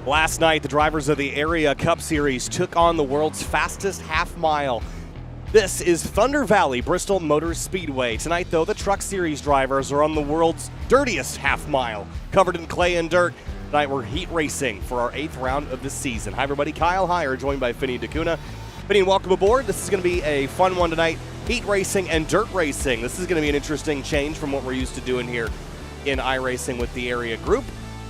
Last night, the drivers of the Area Cup Series took on the world's fastest half mile. This is Thunder Valley Bristol Motor Speedway. Tonight, though, the Truck Series drivers are on the world's dirtiest half mile, covered in clay and dirt. Tonight, we're heat racing for our 8th round of the season. Hi, everybody. Kyle Heyer, joined by Finney DeCuna. Finney, welcome aboard. This is going to be a fun one tonight. Heat racing and dirt racing. This is going to be an interesting change from what we're used to doing here in iRacing with the area group,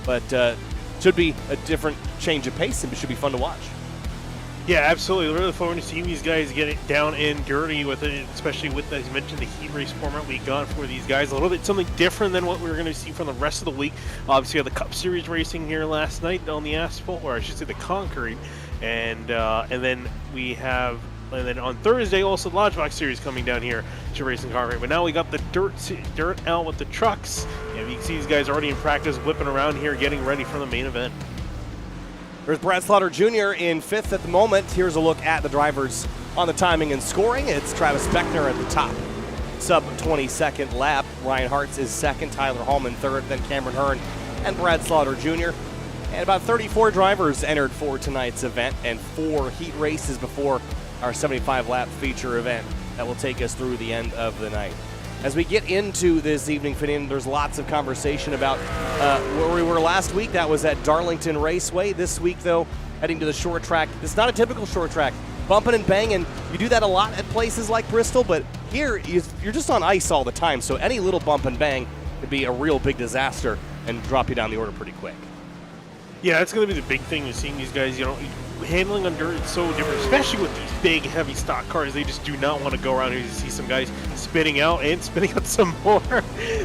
but should be a different change of pace and it should be fun to watch. Yeah, absolutely. Really forward to seeing these guys get it down and dirty with it, especially with, as you mentioned, the heat race format we got for these guys. A little bit something different than what we were going to see from the rest of the week. Obviously, we had the Cup Series racing here last night on the asphalt, or I should say the concrete, and then we have. And then on Thursday, also the Lodgebox Series coming down here to racing concrete. But now we got the dirt out with the trucks. And you can see these guys already in practice, whipping around here, getting ready for the main event. There's Brad Slaughter Jr. in 5th at the moment. Here's a look at the drivers on the timing and scoring. It's Travis Beckner at the top. Sub 22nd lap. Ryan Hartz is 2nd. Tyler Hallman 3rd. Then Cameron Hearn and Brad Slaughter Jr. And about 34 drivers entered for tonight's event and 4 heat races before our 75-lap feature event that will take us through the end of the night. As we get into this evening, Finn, there's lots of conversation about where we were last week. That was at Darlington Raceway. This week, though, heading to the short track. It's not a typical short track. Bumping and banging. You do that a lot at places like Bristol, but here you're just on ice all the time, so any little bump and bang could be a real big disaster and drop you down the order pretty quick. Yeah, that's going to be the big thing is seeing these guys, handling on dirt is so different, especially with these big, heavy stock cars. They just do not want to go around here. You see some guys spinning out some more.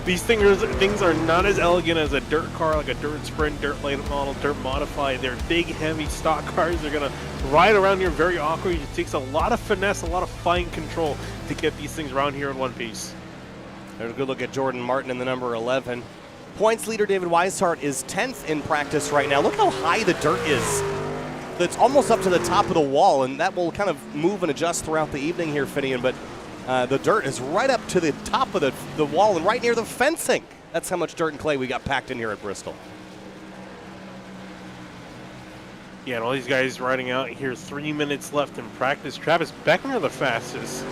These things are not as elegant as a dirt car, like a dirt sprint, dirt late model, dirt modified. They're big, heavy stock cars. They're going to ride around here very awkward. It takes a lot of finesse, a lot of fine control to get these things around here in one piece. There's a good look at Jordan Martin in the number 11. Points leader David Weishart is 10th in practice right now. Look how high the dirt is. It's almost up to the top of the wall, and that will kind of move and adjust throughout the evening here, Finian, but the dirt is right up to the top of the wall and right near the fencing. That's how much dirt and clay we got packed in here at Bristol. Yeah, and all these guys riding out here, 3 minutes left in practice. Travis Beckner, the fastest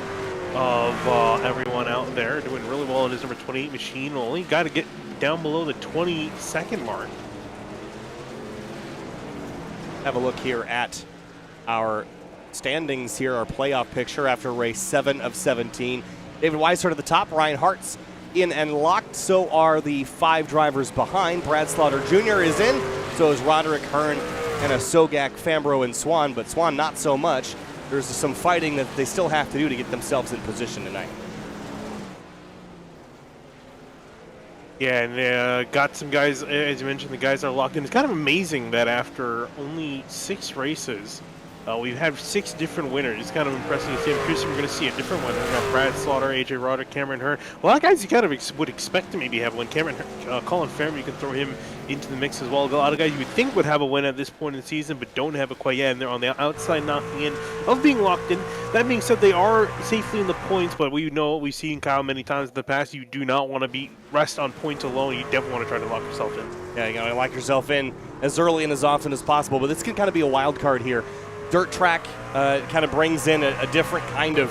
of everyone out there, doing really well in his number 28 machine. Only got to get down below the 20-second mark. Have a look here at our standings here, our playoff picture after race 7 of 17. David Weishart at the top, Ryan Hartz in and locked. So are the 5 drivers behind. Brad Slaughter Jr. is in, so is Roderick Hearn and a Sogak, Fambro, and Swan, but Swan not so much. There's some fighting that they still have to do to get themselves in position tonight. Yeah, and got some guys, as you mentioned, the guys are locked in. It's kind of amazing that after only 6 races, we've had 6 different winners. It's kind of impressive to see. I'm curious if we're going to see a different winner. We got Brad Slaughter, AJ Roderick, Cameron Hearn. A lot of guys you kind of would expect to maybe have one. Cameron Colin Farmer, you can throw him into the mix as well. A lot of guys you would think would have a win at this point in the season, but don't have it quite yet, and they're on the outside knocking in of being locked in. That being said, they are safely in the points, but we know we've seen Kyle many times in the past. You do not want to rest on points alone. You definitely want to try to lock yourself in. Yeah, you got to lock yourself in as early and as often as possible, but this can kind of be a wild card here. Dirt track kind of brings in a different kind of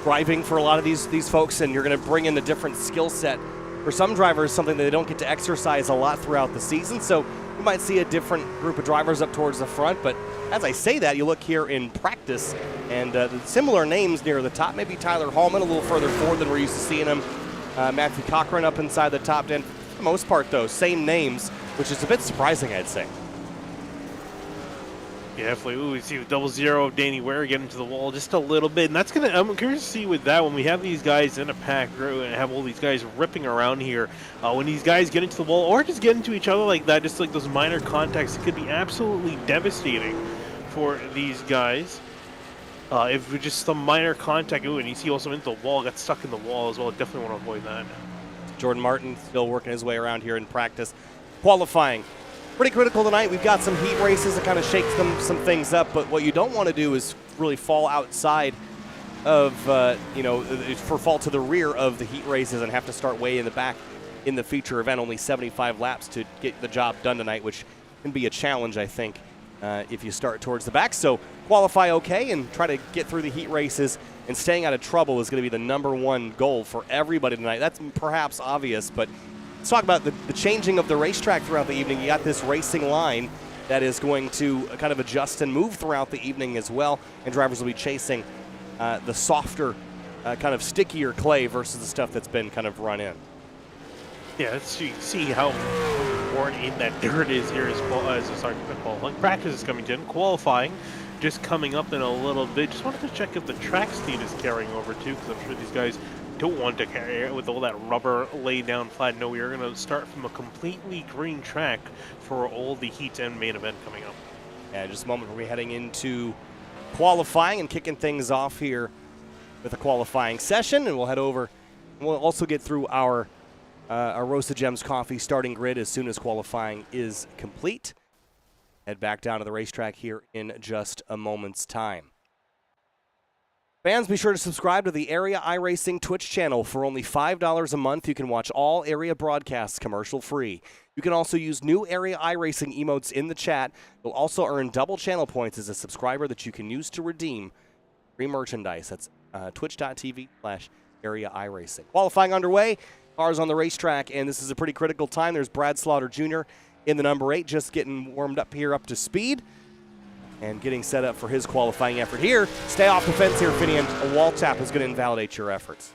driving for a lot of these folks, and you're going to bring in a different skill set. For some drivers, something that they don't get to exercise a lot throughout the season, so you might see a different group of drivers up towards the front, but as I say that, you look here in practice, and similar names near the top, maybe Tyler Hallman a little further forward than we're used to seeing him, Matthew Cochran up inside the top 10. For the most part, though, same names, which is a bit surprising, I'd say. Yeah, definitely. Ooh, we see the 00 of Danny Ware getting to the wall just a little bit, and that's gonna. I'm curious to see with that when we have these guys in a pack and have all these guys ripping around here. When these guys get into the wall or just get into each other like that, just like those minor contacts, it could be absolutely devastating for these guys. If we just some minor contact, ooh, and you see also into the wall, got stuck in the wall as well. Definitely want to avoid that. Jordan Martin still working his way around here in practice. Qualifying. Pretty critical tonight. We've got some heat races that kind of shake some things up, but what you don't want to do is really fall outside of, fall to the rear of the heat races and have to start way in the back in the feature event. Only 75 laps to get the job done tonight, which can be a challenge, I think, if you start towards the back. So qualify okay and try to get through the heat races, and staying out of trouble is going to be the #1 goal for everybody tonight. That's perhaps obvious, but let's talk about the changing of the racetrack throughout the evening. You got this racing line that is going to kind of adjust and move throughout the evening as well, and drivers will be chasing the softer, kind of stickier clay versus the stuff that's been kind of run in. Yeah, let's see how worn in that dirt is here as qualifying. Practice is coming in. Qualifying just coming up in a little bit. Just wanted to check if the track speed is carrying over too, because I'm sure these guys don't want to carry it with all that rubber laid down flat. No, we are going to start from a completely green track for all the heats and main event coming up. Yeah, just a moment, we'll be heading into qualifying and kicking things off here with a qualifying session, and we'll head over. We'll also get through our Roasted Gems Coffee starting grid as soon as qualifying is complete. Head back down to the racetrack here in just a moment's time. Fans, be sure to subscribe to the Area iRacing Twitch channel. For only $5 a month, you can watch all area broadcasts commercial-free. You can also use new Area iRacing emotes in the chat. You'll also earn double channel points as a subscriber that you can use to redeem free merchandise. That's twitch.tv/Area iRacing. Qualifying underway. Cars on the racetrack, and this is a pretty critical time. There's Brad Slaughter Jr. in the #8, just getting warmed up here up to speed and getting set up for his qualifying effort here. Stay off the fence here, Finian. A wall tap is going to invalidate your efforts.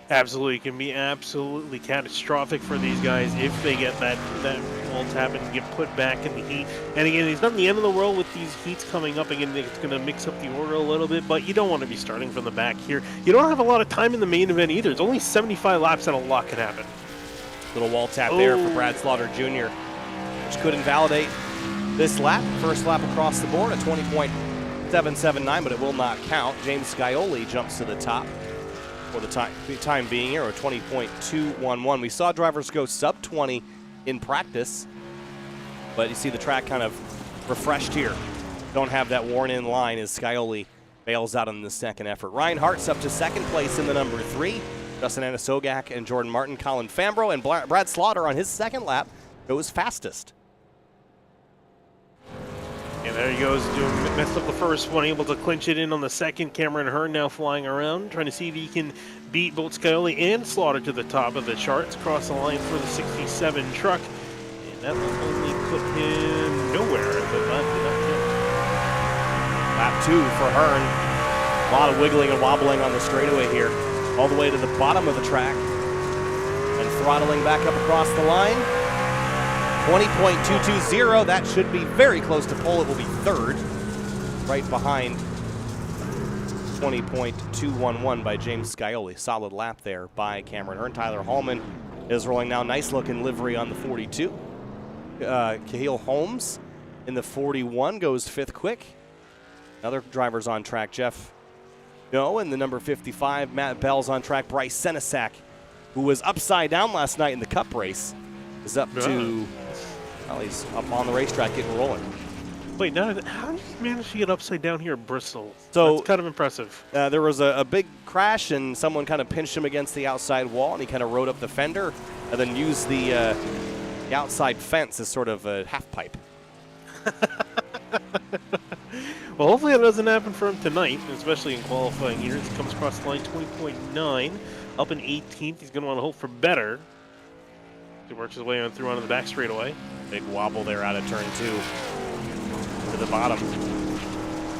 Absolutely, it can be absolutely catastrophic for these guys if they get that wall tap and get put back in the heat. And again, it's not the end of the world with these heats coming up. Again, it's going to mix up the order a little bit, but you don't want to be starting from the back here. You don't have a lot of time in the main event either. It's only 75 laps and a lot can happen. Little wall tap there for Brad Slaughter Jr., which could invalidate this lap. First lap across the board at 20.779, but it will not count. James Scioli jumps to the top for the time being here, or 20.211. We saw drivers go sub 20 in practice, but you see the track kind of refreshed here. Don't have that worn-in line as Scioli bails out on the second effort. Ryan Hart's up to second place in the #3. Justin Anasogak and Jordan Martin, Colin Fambro, and Brad Slaughter on his second lap goes fastest. And there he goes, messed up the first one, able to clinch it in on the second. Cameron Hearn now flying around, trying to see if he can beat both Scioli and Slaughter to the top of the charts. Cross the line for the 67 truck, and that will only put him nowhere. Lap 2 for Hearn. A lot of wiggling and wobbling on the straightaway here, all the way to the bottom of the track, and throttling back up across the line. 20.220, that should be very close to pole. It will be third, right behind 20.211 by James Scioli. Solid lap there by Cameron Hearn. Tyler Hallman is rolling now. Nice looking livery on the 42. Cahill Holmes in the 41 goes fifth quick. Other drivers on track. Jeff No in the #55. Matt Bell's on track. Bryce Senesac, who was upside down last night in the Cup race, is up to, well, he's up on the racetrack getting rolling. Wait, now, how did you manage to get upside down here at Bristol? So that's kind of impressive. There was a big crash, and someone kind of pinched him against the outside wall, and he kind of rode up the fender and then used the outside fence as sort of a half pipe. Well, hopefully that doesn't happen for him tonight, especially in qualifying here. As he comes across the line, 20.9, up in 18th. He's going to want to hope for better. He works his way on through onto the back straightaway. Big wobble there out of turn 2 to the bottom.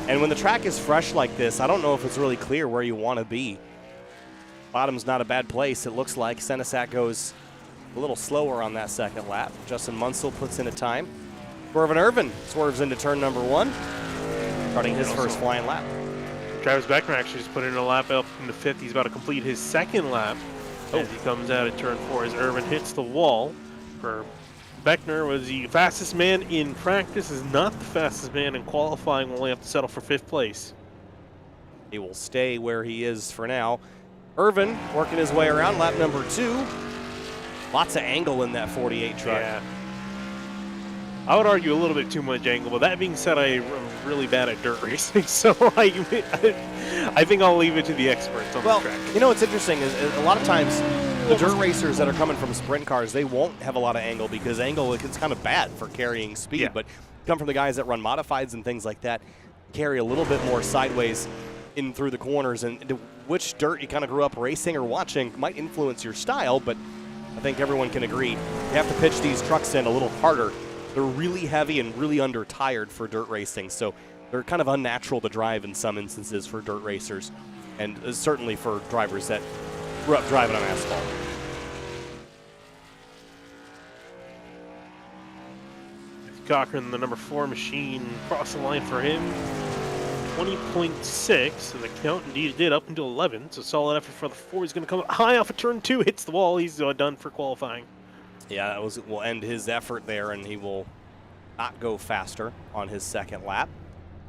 And when the track is fresh like this, I don't know if it's really clear where you want to be. Bottom's not a bad place, it looks like. Senesac goes a little slower on that second lap. Justin Munsell puts in a time. Corbin Irvin swerves into turn #1, starting his first flying lap. Travis Beckner actually just put in a lap up in the 5th. He's about to complete his second lap as he comes out of turn 4 as Irvin hits the wall. For Beckner was the fastest man in practice, is not the fastest man in qualifying. Will only have to settle for 5th place. He will stay where he is for now. Irvin working his way around lap #2. Lots of angle in that 48 truck. Yeah. I would argue a little bit too much angle, but that being said, I'm really bad at dirt racing, so I think I'll leave it to the experts on the track. You know what's interesting is a lot of times the dirt racers that are coming from sprint cars, they won't have a lot of angle because angle is kind of bad for carrying speed. Yeah. But come from the guys that run modifieds and things like that, carry a little bit more sideways in through the corners. And which dirt you kind of grew up racing or watching might influence your style, but I think everyone can agree you have to pitch these trucks in a little harder. They're really heavy and really under-tired for dirt racing, so they're kind of unnatural to drive in some instances for dirt racers, and certainly for drivers that grew up driving on asphalt. Cochran, the number 4 machine, cross the line for him. 20.6, and the count indeed did up until 11, so solid effort for the 4. He's going to come up high off a turn 2, hits the wall. He's done for qualifying. Yeah, that will end his effort there, and he will not go faster on his second lap.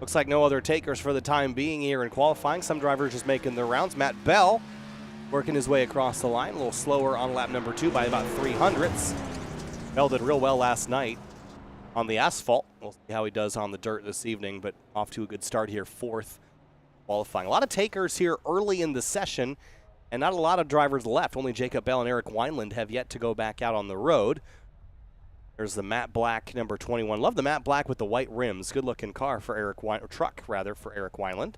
Looks like no other takers for the time being here in qualifying. Some drivers just making their rounds. Matt Bell working his way across the line, a little slower on lap number 2 by about 300ths. Bell did real well last night on the asphalt. We'll see how he does on the dirt this evening, but off to a good start here, 4th qualifying. A lot of takers here early in the session, and not a lot of drivers left. Only Jacob Bell and Eric Wineland have yet to go back out on the road. There's the matte black number 21. Love the matte black with the white rims. Good-looking car for Eric or truck rather for Eric Wineland.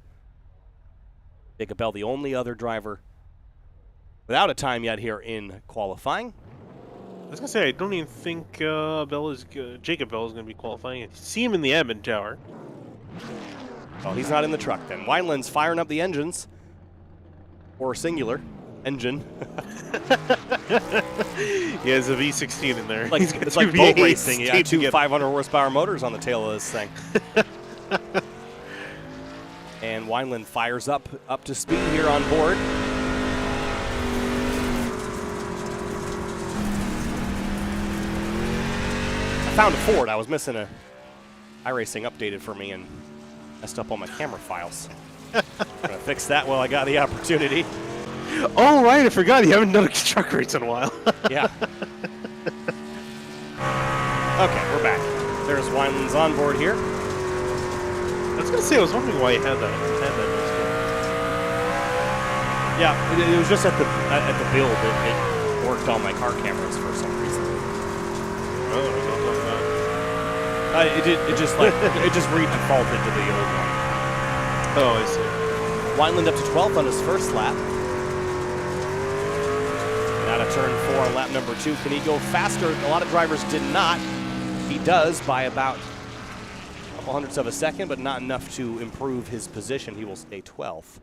Jacob Bell, the only other driver without a time yet here in qualifying. I was gonna say I don't even think Jacob Bell is gonna be qualifying. See him in the admin tower. Oh, he's not in the truck then. Wineland's firing up the engines. Or singular engine. He has a V16 in there. It's like boat racing. You got 2 500 horsepower motors on the tail of this thing. And Wineland fires up to speed here on board. I found a Ford. I was missing a iRacing updated for me and messed up all my camera files. Gonna fix that while I got the opportunity. Oh, right, I forgot. You haven't done a truck race in a while. Yeah. Okay, we're back. There's Wineland's on board here. I was going to say, I was wondering why you had that noise. Yeah, it was just at the build. It worked on my car cameras for some reason. Oh, I don't know It just re-defaulted to the old one. Oh, I see. Wineland up to 12th on his first lap. Out of turn 4 on lap number 2. Can he go faster? A lot of drivers did not. He does by about a couple hundredths of a second, but not enough to improve his position. He will stay 12th.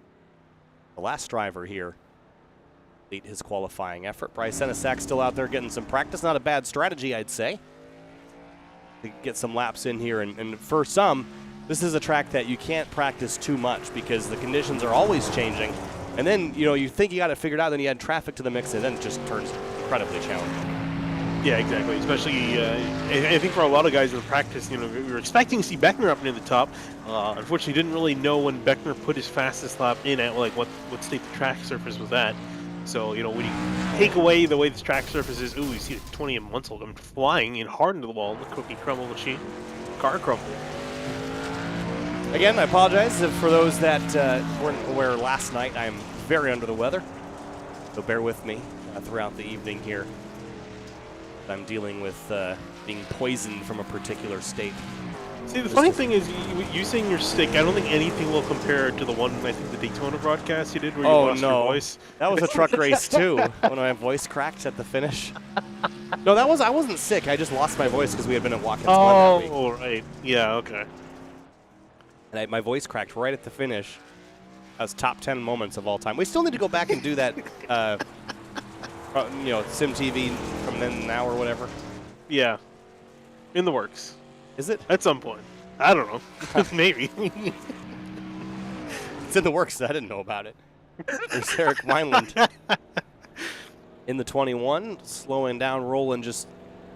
The last driver here lead his qualifying effort. Bryce Senesac still out there getting some practice. Not a bad strategy, I'd say, to get some laps in here. And for some, this is a track that you can't practice too much because the conditions are always changing. And then, you think you got it figured out, then you add traffic to the mix, and then it just turns incredibly challenging. Yeah, exactly. Especially, I think for a lot of guys in practice, we were expecting to see Beckner up near the top. Unfortunately, didn't really know when Beckner put his fastest lap in at what state the track surface was at. So, when you take away the way this track surface is, you see the 20 and Munsell come flying in hard into the wall. The cookie crumble machine, car crumble. Again, I apologize for those that weren't aware last night. I am very under the weather, so bear with me throughout the evening here. I'm dealing with being poisoned from a particular state. See, the funny thing is, using your stick, I don't think anything will compare to the one, I think, the Daytona broadcast you did where you lost your voice. That was a truck race, too, when my voice cracked at the finish. No, I wasn't sick. I just lost my voice because we had been at Watkins Glen that week. Oh, right. Yeah, okay. And my voice cracked right at the finish. That was top 10 moments of all time. We still need to go back and do that, Sim TV from then and now or whatever. Yeah. In the works. Is it? At some point. I don't know. Maybe. It's in the works. I didn't know about it. There's Eric Wineland in the 21, slowing down, rolling, just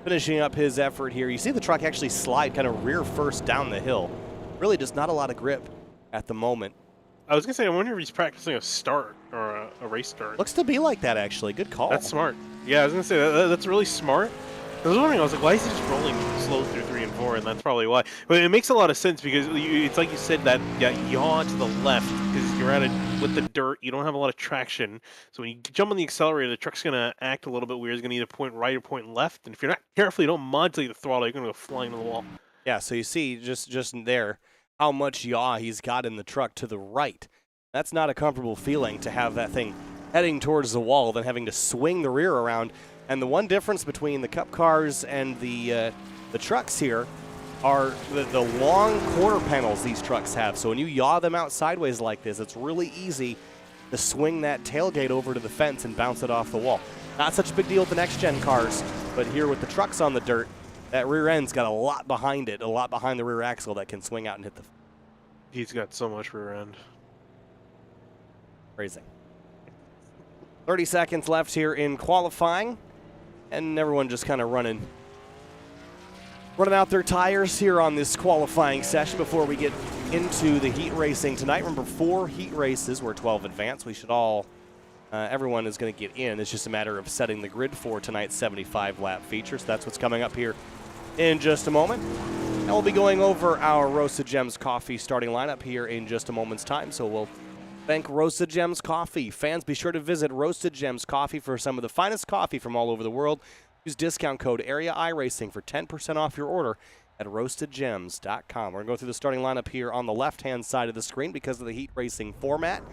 finishing up his effort here. You see the truck actually slide kind of rear first down the hill. Really just not a lot of grip at the moment. I was going to say, I wonder if he's practicing a start or a race start. Looks to be like that, actually. Good call. That's smart. Yeah, I was going to say, that's really smart. I was wondering, I was like, why is he just rolling slow through 3 and 4? And that's probably why. But it makes a lot of sense because it's like you said, that yaw to the left, because you're at it with the dirt, you don't have a lot of traction. So when you jump on the accelerator, the truck's going to act a little bit weird. It's going to either point right or point left. And if you're not careful, you don't modulate the throttle, you're going to go flying to the wall. Yeah, so you see just there how much yaw he's got in the truck to the right. That's not a comfortable feeling to have that thing heading towards the wall, then having to swing the rear around. And the one difference between the Cup cars and the trucks here are the long quarter panels these trucks have. So when you yaw them out sideways like this, it's really easy to swing that tailgate over to the fence and bounce it off the wall. Not such a big deal with the next-gen cars, but here with the trucks on the dirt, that rear end's got a lot behind it, a lot behind the rear axle that can swing out and hit the... He's got so much rear end. Crazy. 30 seconds left here in qualifying, and everyone just kind of running out their tires here on this qualifying session before we get into the heat racing tonight. Remember, 4 heat races. We're 12 advanced. We should all, everyone is going to get in. It's just a matter of setting the grid for tonight's 75-lap feature. So that's what's coming up here in just a moment. And we'll be going over our Roasted Gems Coffee starting lineup here in just a moment's time. So we'll thank Roasted Gems Coffee. Fans, be sure to visit Roasted Gems Coffee for some of the finest coffee from all over the world. Use discount code area iRacing for 10% off your order at roastedgems.com. We're going to go through the starting lineup here on the left-hand side of the screen because of the heat racing format.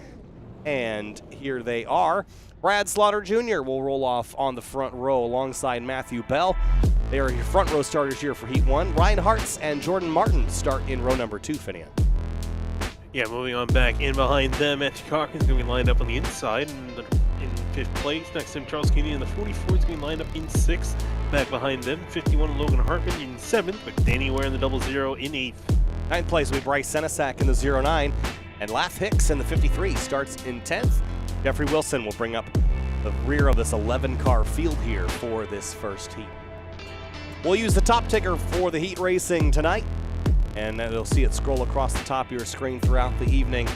And here they are. Brad Slaughter Jr. will roll off on the front row alongside Matthew Bell. They are your front row starters here for Heat 1. Ryan Hartz and Jordan Martin start in row number 2, Finian. Yeah, moving on back in behind them, Matthew Cochrane is going to be lined up on the inside in 5th place. Next to him, Charles Keeney in the 44 is going to be lined up in 6th. Back behind them, 51, Logan Hartman in 7th, with Danny Ware in the 00 in 8th. 9th place will be Bryce Senesac in the 09, and Lath Hicks in the 53 starts in 10th. Jeffrey Wilson will bring up the rear of this 11-car field here for this first heat. We'll use the top ticker for the heat racing tonight, and you'll see it scroll across the top of your screen throughout the evening.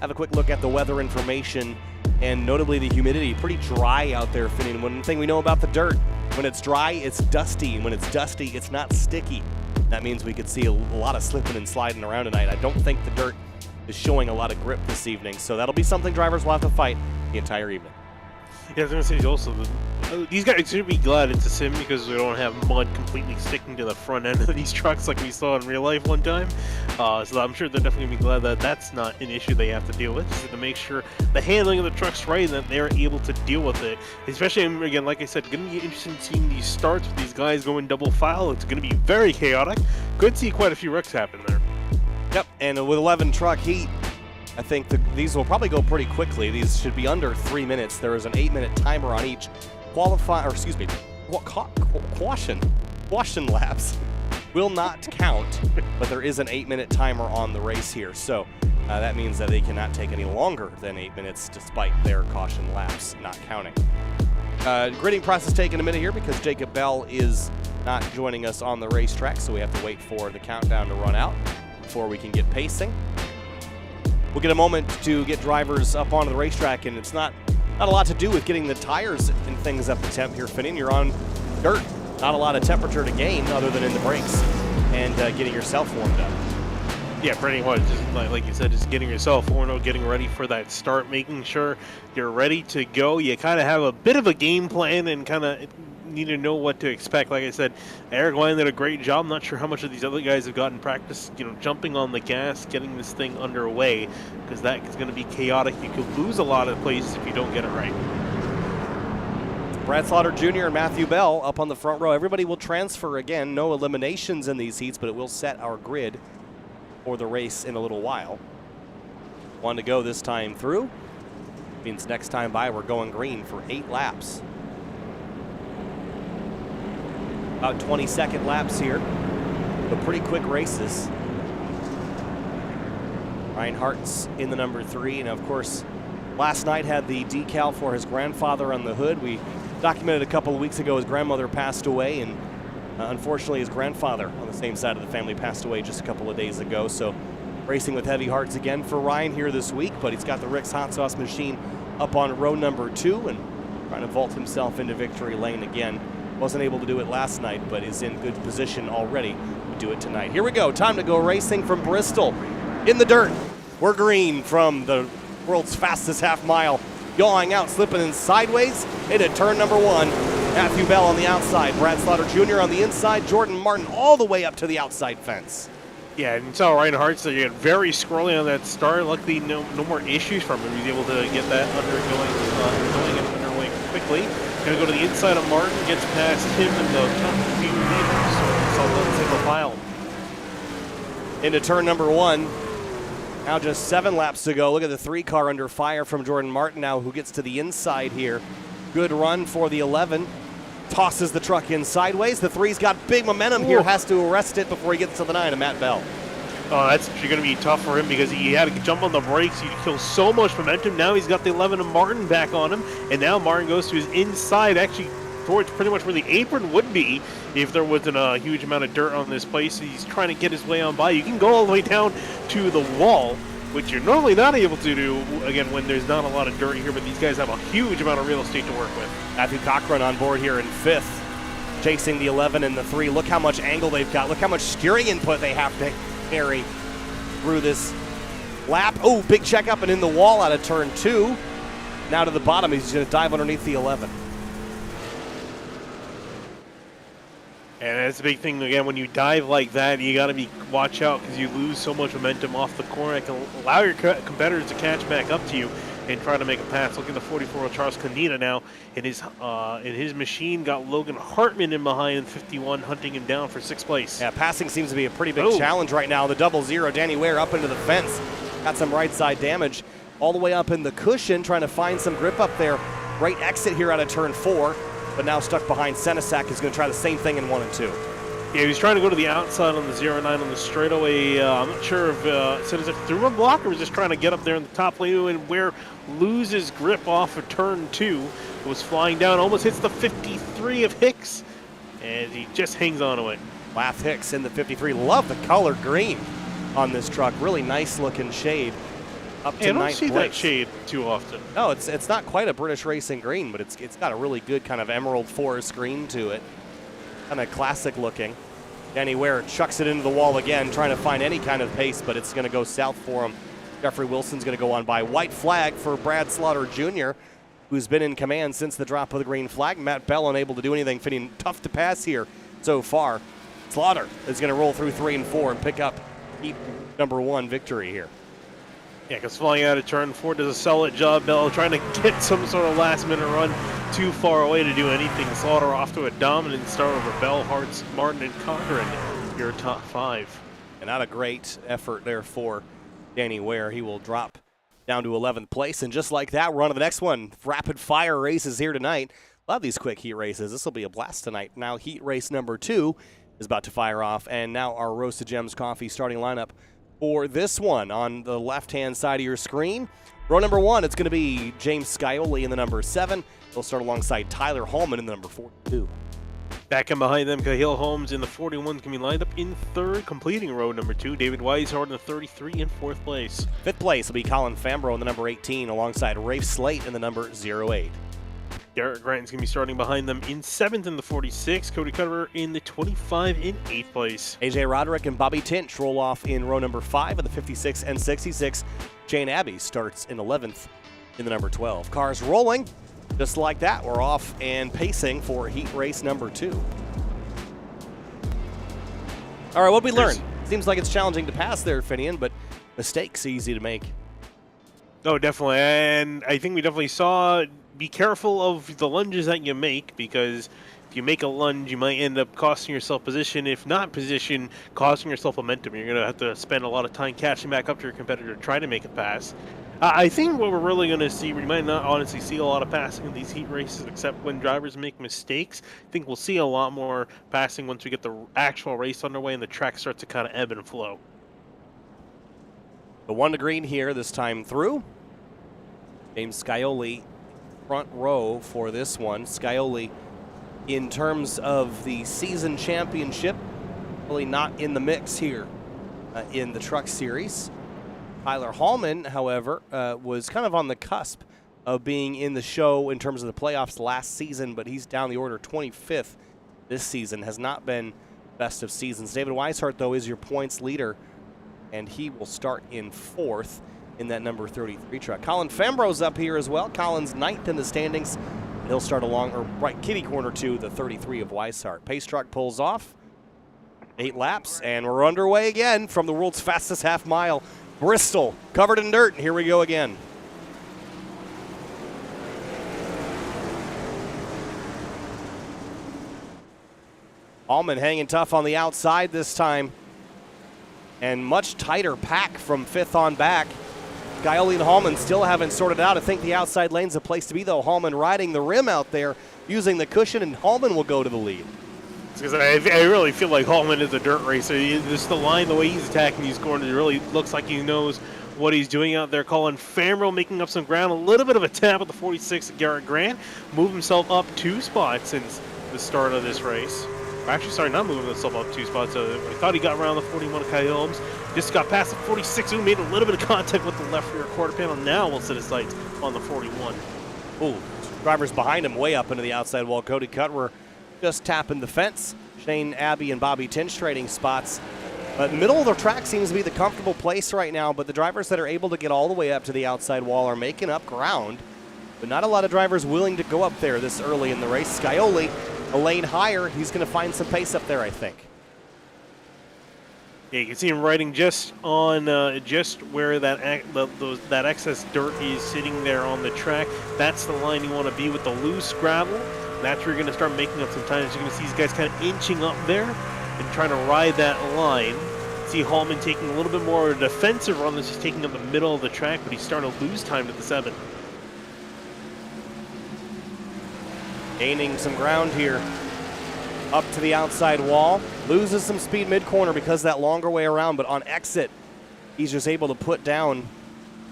Have a quick look at the weather information, and notably the humidity. Pretty dry out there, Finian. One thing we know about the dirt, when it's dry, it's dusty, and when it's dusty, it's not sticky. That means we could see a lot of slipping and sliding around tonight. I don't think the dirt is showing a lot of grip this evening, so that'll be something drivers will have to fight the entire evening. Yeah, I was going to say also, these guys should be glad it's a sim because we don't have mud completely sticking to the front end of these trucks like we saw in real life one time. So I'm sure they're definitely going to be glad that that's not an issue they have to deal with, just to make sure the handling of the truck's right and that they're able to deal with it. Especially, again, like I said, going to be interesting seeing these starts with these guys going double file. It's going to be very chaotic. Could see quite a few wrecks happen there. Yep, and with 11 truck heat, I think these will probably go pretty quickly. These should be under 3 minutes. There is an 8-minute timer on each caution laps will not count, but there is an 8-minute timer on the race here. So that means that they cannot take any longer than 8 minutes despite their caution laps not counting. Gridding process taking a minute here because Jacob Bell is not joining us on the racetrack, so we have to wait for the countdown to run out before we can get pacing. We'll get a moment to get drivers up onto the racetrack, and it's not a lot to do with getting the tires and things up to temp here, Finian. You're on dirt. Not a lot of temperature to gain other than in the brakes and getting yourself warmed up. Yeah, pretty much. Just like you said, just getting yourself warmed up, getting ready for that start, making sure you're ready to go. You kind of have a bit of a game plan and kind of need to know what to expect. Like I said, Eric Wine did a great job. I'm not sure how much of these other guys have gotten practice, jumping on the gas, getting this thing underway, because that is going to be chaotic. You could lose a lot of places if you don't get it right. Brad Slaughter Jr. and Matthew Bell up on the front row. Everybody will transfer again. No eliminations in these heats, but it will set our grid for the race in a little while. One to go this time through. Means next time by we're going green for 8 laps. About 20-second laps here, but pretty quick races. Ryan Hart's in the number 3, and of course, last night had the decal for his grandfather on the hood. We documented a couple of weeks ago his grandmother passed away, and unfortunately his grandfather on the same side of the family passed away just a couple of days ago. So racing with heavy hearts again for Ryan here this week, but he's got the Rick's Hot Sauce machine up on row number 2 and trying to vault himself into victory lane again Wasn't able to do it last night, but is in good position already to do it tonight. Here we go. Time to go racing from Bristol. In the dirt, we're green from the world's fastest half mile. Yawing out, slipping in sideways into turn number 1. Matthew Bell on the outside. Brad Slaughter Jr. on the inside. Jordan Martin all the way up to the outside fence. Yeah, and so Ryan Hart's very squirrely on that start. Luckily, no more issues from him. He's able to get that going and underway quickly. Going to go to the inside of Martin, gets past him in the top few meters. So it's all done single file. Into turn number 1. Now just 7 laps to go. Look at the 3 car under fire from Jordan Martin now, who gets to the inside here. Good run for the 11. Tosses the truck in sideways. The 3's got big momentum here. Has to arrest it before he gets to the 9 of Matt Bell. Oh, that's actually going to be tough for him because he had to jump on the brakes. He killed so much momentum. Now he's got the 11 of Martin back on him. And now Martin goes to his inside, actually towards pretty much where the apron would be if there wasn't a huge amount of dirt on this place. He's trying to get his way on by. You can go all the way down to the wall, which you're normally not able to do, again, when there's not a lot of dirt here, but these guys have a huge amount of real estate to work with. Matthew Cochran on board here in 5th, chasing the 11 and the 3. Look how much angle they've got. Look how much steering input they have to carry through this lap. Oh, big check up and in the wall out of turn 2. Now to the bottom, he's going to dive underneath the 11. And that's the big thing, again, when you dive like that, you got to watch out because you lose so much momentum off the corner. It can allow your competitors to catch back up to you and try to make a pass. Look at the 44 Charles Canita now in his machine. Got Logan Hartman in behind in 51, hunting him down for 6th place. Yeah, passing seems to be a pretty big challenge right now. The 00, Danny Ware up into the fence. Got some right side damage all the way up in the cushion, trying to find some grip up there. Great exit here out of turn 4. But now stuck behind Senesac is going to try the same thing in 1 and 2. Yeah, he was trying to go to the outside on the 09 on the straightaway. I'm not sure if Senesac threw him a block or was just trying to get up there in the top lane, and Ware loses grip off of turn 2. It was flying down, almost hits the 53 of Hicks, and he just hangs on to it. Lath Hicks in the 53. Love the color green on this truck. Really nice looking shade. Up to 9th place. I don't see that shade too often. No, it's not quite a British racing green, but it's got a really good kind of emerald forest green to it. Kind of classic looking. Danny Ware chucks it into the wall again, trying to find any kind of pace, but it's going to go south for him. Jeffrey Wilson's going to go on by. White flag for Brad Slaughter Jr., who's been in command since the drop of the green flag. Matt Bell unable to do anything, fitting tough to pass here so far. Slaughter is going to roll through 3 and 4 and pick up heat number 1 victory here. Yeah, because flying out of turn 4 does a solid job. Bell trying to get some sort of last-minute run too far away to do anything. Slaughter off to a dominant start over Bell, Hartz, Martin, and Cochran. Your top 5. And not a great effort there for Danny Ware. He will drop down to 11th place. And just like that, we're on to the next one. Rapid fire races here tonight. Love these quick heat races. This will be a blast tonight. Now heat race number 2 is about to fire off. And now our Roasted Gems Coffee starting lineup for this one on the left-hand side of your screen. Row number 1, it's going to be James Scioli in the number 7. He'll start alongside Tyler Hallman in the number 42. Back in behind them, Cahill Holmes in the 41 can be lined up in 3rd, completing row number 2. David Weishart in the 33 in 4th place. 5th place will be Colin Fambro in the number 18 alongside Rafe Slate in the number 08. Garrett Granton's going to be starting behind them in 7th in the 46. Cody Cutter in the 25 in 8th place. AJ Roderick and Bobby Tinch roll off in row number 5 of the 56 and 66. Jane Abbey starts in 11th in the number 12. Cars rolling. Just like that, we're off and pacing for heat race number 2. All right, what we learned? Seems like it's challenging to pass there, Finian, but mistakes easy to make. Oh, definitely. And I think we definitely saw, be careful of the lunges that you make, because if you make a lunge, you might end up costing yourself position. If not position, costing yourself momentum. You're going to have to spend a lot of time catching back up to your competitor, trying to make a pass. I think what we're really going to see, we might not honestly see a lot of passing in these heat races, except when drivers make mistakes. I think we'll see a lot more passing once we get the actual race underway and the track starts to kind of ebb and flow. The 1 to green here this time through. James Scioli front row for this one. Scioli, in terms of the season championship, really not in the mix here in the Truck Series. Tyler Hallman, however, was kind of on the cusp of being in the show in terms of the playoffs last season, but he's down the order 25th this season has not been best of seasons. David Weishart, though, is your points leader, and he will start in 4th in that number 33 truck. Colin Fambro's up here as well. Colin's 9th in the standings. And he'll start along, or right kitty corner to the 33 of Weishart. Pace truck pulls off. 8 laps, and we're underway again from the world's fastest half mile. Bristol, covered in dirt, and here we go again. Allman hanging tough on the outside this time. And much tighter pack from 5th on back. Scioli and Hallman still haven't sorted out. I think the outside lane's a place to be, though. Hallman riding the rim out there, using the cushion, and Hallman will go to the lead. Because I really feel like Hallman is a dirt racer. Just the line, the way he's attacking these corners, it really looks like he knows what he's doing out there. Colin Fambro making up some ground. A little bit of a tap at the 46 Garrett Grant. Move himself up 2 spots since the start of this race. Actually, sorry, not moving himself up 2 spots. I thought he got around the 41 of Kyle Holmes. Just got past the 46, who made a little bit of contact with the left rear quarter panel. Now we'll set his sights on the 41. Ooh, drivers behind him way up into the outside wall. Cody Cutwer just tapping the fence. Shane Abbey and Bobby Tinch trading spots. But middle of the track seems to be the comfortable place right now, but the drivers that are able to get all the way up to the outside wall are making up ground. But not a lot of drivers willing to go up there this early in the race. Scioli, a lane higher, he's going to find some pace up there, I think. Yeah, you can see him riding just on just where that excess dirt is sitting there on the track. That's the line you want to be with the loose gravel. That's where you're going to start making up some time. You're going to see these guys kind of inching up there and trying to ride that line. See Hallman taking a little bit more of a defensive run. This is taking up the middle of the track, but he's starting to lose time to the 7. Gaining some ground here. Up to the outside wall. Loses some speed mid-corner because of that longer way around, but on exit, he's just able to put down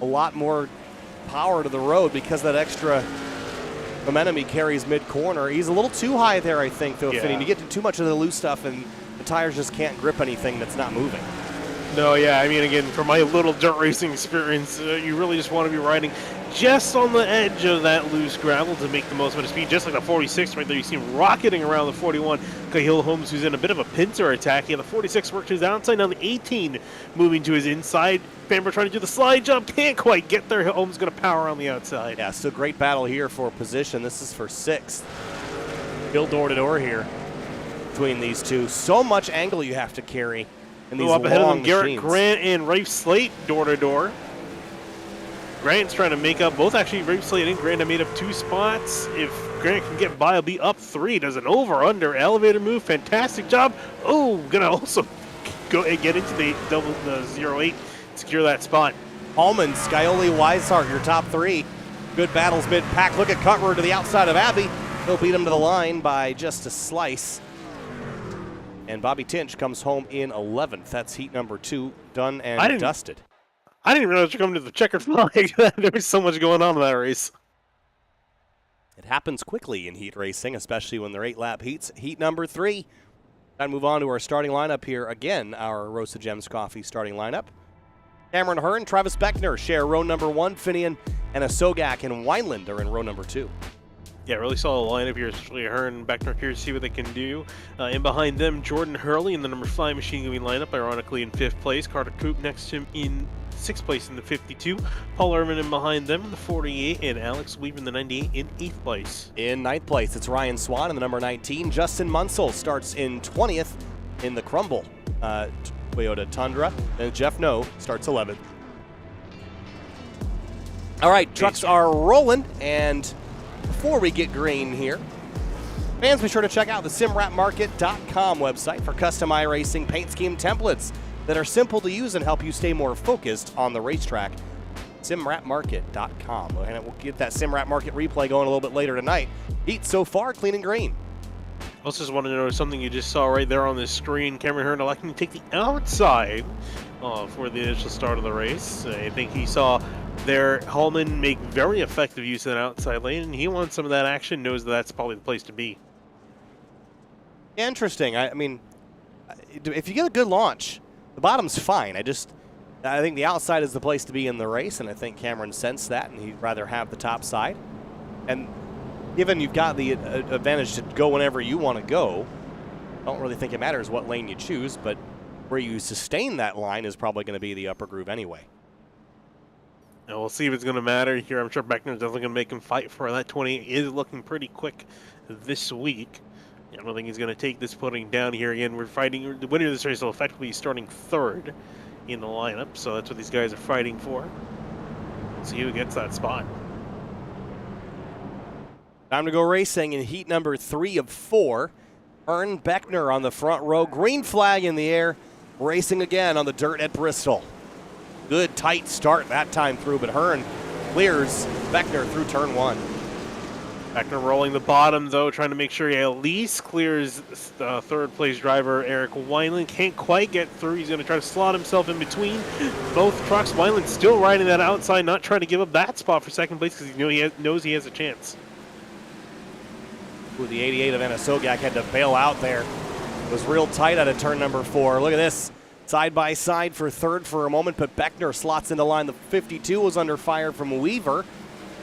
a lot more power to the road because that extra momentum he carries mid-corner. He's a little too high there, I think, though, Finney. You get to too much of the loose stuff, and the tires just can't grip anything that's not moving. No, yeah, I mean, again, from my little dirt racing experience, you really just want to be riding just on the edge of that loose gravel to make the most amount of speed, just like the 46 right there. You see him rocketing around the 41. Cahill Holmes, who's in a bit of a pincer attack. Yeah, the 46 worked to his outside, now the 18 moving to his inside. Bamber trying to do the slide jump, can't quite get there. Holmes going to power on the outside. Yeah, still great battle here for position. This is for 6th. Still door-to-door here between these two. So much angle you have to carry in these up ahead of them, machines. Garrett Grant and Rafe Slate door-to-door. Grant's trying to make up, both actually, Rafe Slate and Grant have made up 2 spots. If Grant can get by, he'll be up 3. Does an over-under elevator move. Fantastic job. Oh, gonna also go and get into the 0-8, secure that spot. Hallman, Scioli, Weishart, your top 3. Good battles mid-pack. Look at Cutwer to the outside of Abbey. He'll beat him to the line by just a slice. And Bobby Tinch comes home in 11th. That's heat number 2, done and dusted. I didn't even realize you're coming to the checkered flag. There was so much going on in that race. It happens quickly in heat racing, especially when they're 8-lap heats. Heat number 3. Time to move on to our starting lineup here. Again, our Rosa Gems Coffee starting lineup. Cameron Hearn, Travis Beckner share row number 1. Finian and Asogak and Wineland are in row number 2. Yeah, really solid lineup here, especially Hearn and Beckner here to see what they can do. In behind them, Jordan Hurley in the number 5 machine going lineup, ironically in 5th place. Carter Coop next to him in 6th place in the 52. Paul Irvin in behind them in the 48, and Alex Weaver in the 98 in 8th place. In 9th place, it's Ryan Swan in the number 19. Justin Munsell starts in 20th in the Crumble Toyota Tundra. And Jeff No starts 11th. All right, trucks are rolling, and before we get green here, fans, be sure to check out the simwrapmarket.com website for custom iRacing paint scheme templates that are simple to use and help you stay more focused on the racetrack. simwrapmarket.com. And we'll get that Simwrap Market replay going a little bit later tonight. Heat so far, clean and green. I also just wanted to know something you just saw right there on the screen. Cameron Hearn electing to take the outside for the initial start of the race. I think he saw there Hallman make very effective use of that outside lane, and he wants some of that action, knows that that's probably the place to be. Interesting. I mean, if you get a good launch, the bottom's fine. I think the outside is the place to be in the race, and I think Cameron sensed that, and he'd rather have the top side. And given you've got the advantage to go whenever you want to go, don't really think it matters what lane you choose, but where you sustain that line is probably going to be the upper groove anyway. And we'll see if it's going to matter here. I'm sure Beckner's definitely going to make him fight for that. 28 is looking pretty quick this week. I don't think he's going to take this putting down here again. We're fighting. The winner of this race will effectively be starting third in the lineup, so that's what these guys are fighting for. See who gets that spot. Time to go racing in heat number 3 of 4. Hearn, Beckner on the front row. Green flag in the air. Racing again on the dirt at Bristol. Good tight start that time through, but Hearn clears Beckner through turn 1. Beckner rolling the bottom, though, trying to make sure he at least clears the third-place driver, Eric Wineland. Can't quite get through. He's going to try to slot himself in between both trucks. Wineland still riding that outside, not trying to give up that spot for second place because he knows he has a chance. Ooh, the 88 of Anasogak had to bail out there. It was real tight out of turn number 4. Look at this. Side by side for third for a moment, but Beckner slots into line. The 52 was under fire from Weaver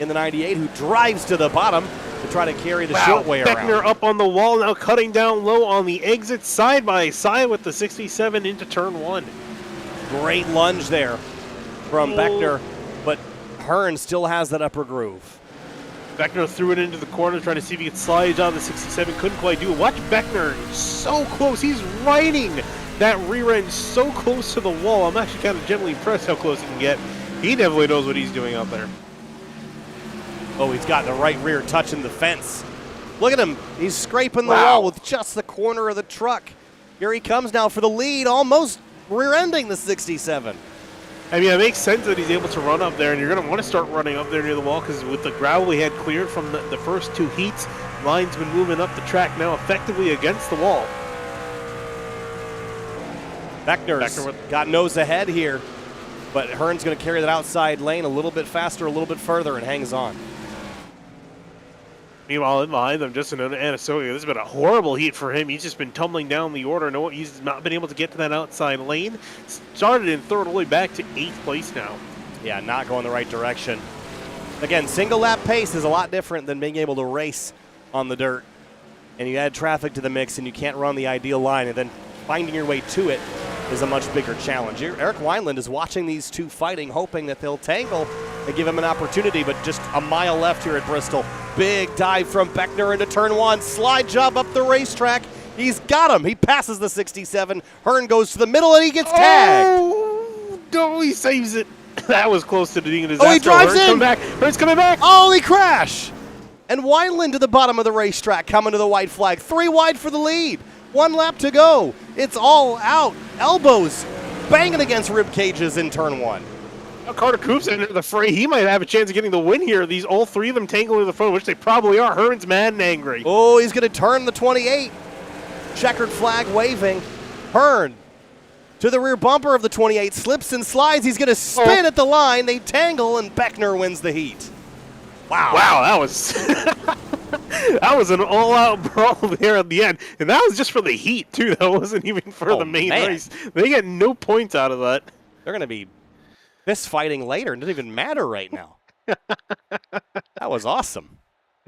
in the 98, who drives to the bottom to try to carry the short way around. Beckner up on the wall now, cutting down low on the exit, side by side with the 67 into turn 1. Great lunge there from Beckner, but Hearn still has that upper groove. Beckner threw it into the corner, trying to see if he could slide on the 67. Couldn't quite do it. Watch Beckner, so close. He's riding that rear end so close to the wall. I'm actually kind of generally impressed how close he can get. He definitely knows what he's doing out there. Oh, he's got the right rear touching the fence. Look at him. He's scraping the wall with just the corner of the truck. Here he comes now for the lead, almost rear-ending the 67. I mean, it makes sense that he's able to run up there, and you're going to want to start running up there near the wall because with the gravel he had cleared from the first 2 heats, line's been moving up the track now effectively against the wall. Beckner's got nose ahead here, but Hearn's going to carry that outside lane a little bit faster, a little bit further, and hangs on. Meanwhile, in behind them, Justin Anasoga, this has been a horrible heat for him. He's just been tumbling down the order. No, he's not been able to get to that outside lane. Started in third, all the way back to 8th place now. Yeah, not going the right direction. Again, single lap pace is a lot different than being able to race on the dirt. And you add traffic to the mix and you can't run the ideal line, and then finding your way to it is a much bigger challenge. Eric Wineland is watching these two fighting, hoping that they'll tangle and give him an opportunity, but just a mile left here at Bristol. Big dive from Beckner into turn 1. Slide job up the racetrack. He's got him. He passes the 67. Hearn goes to the middle and he gets tagged. Oh, no, he saves it. That was close to being a disaster. Oh, he drives in. Hearn's coming back. Holy crash. And Wineland to the bottom of the racetrack, coming to the white flag. 3 wide for the lead. 1 lap to go. It's all out. Elbows banging against rib cages in turn 1. Now Carter Coop's into the fray. He might have a chance of getting the win here. These all 3 of them tangling in the front, which they probably are. Hearn's mad and angry. Oh, he's going to turn the 28. Checkered flag waving. Hearn to the rear bumper of the 28. Slips and slides. He's going to spin at the line. They tangle, and Beckner wins the heat. Wow. Wow, that was that was an all-out brawl there at the end. And that was just for the heat, too. That wasn't even for the main race. They get no points out of that. They're going to be fist fighting later. It doesn't even matter right now. That was awesome.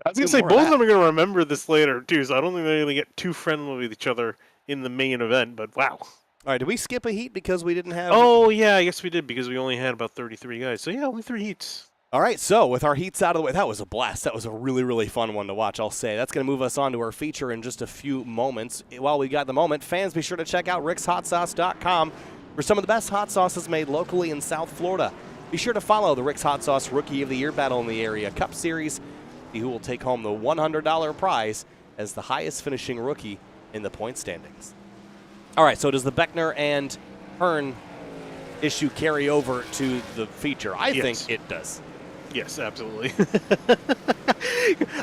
I was going to say, both of them are going to remember this later, too, so I don't think they're going to get too friendly with each other in the main event, but wow. All right, did we skip a heat because we didn't have... Oh, yeah, I guess we did because we only had about 33 guys. So, yeah, only 3 heats. All right, so with our heats out of the way, that was a blast. That was a really, really fun one to watch, I'll say. That's going to move us on to our feature in just a few moments. While we got the moment, fans, be sure to check out rickshotsauce.com for some of the best hot sauces made locally in South Florida. Be sure to follow the Rick's Hot Sauce Rookie of the Year battle in the area Cup Series, see who will take home the $100 prize as the highest finishing rookie in the point standings. All right, so does the Beckner and Hearn issue carry over to the feature? I think it does. Yes, absolutely.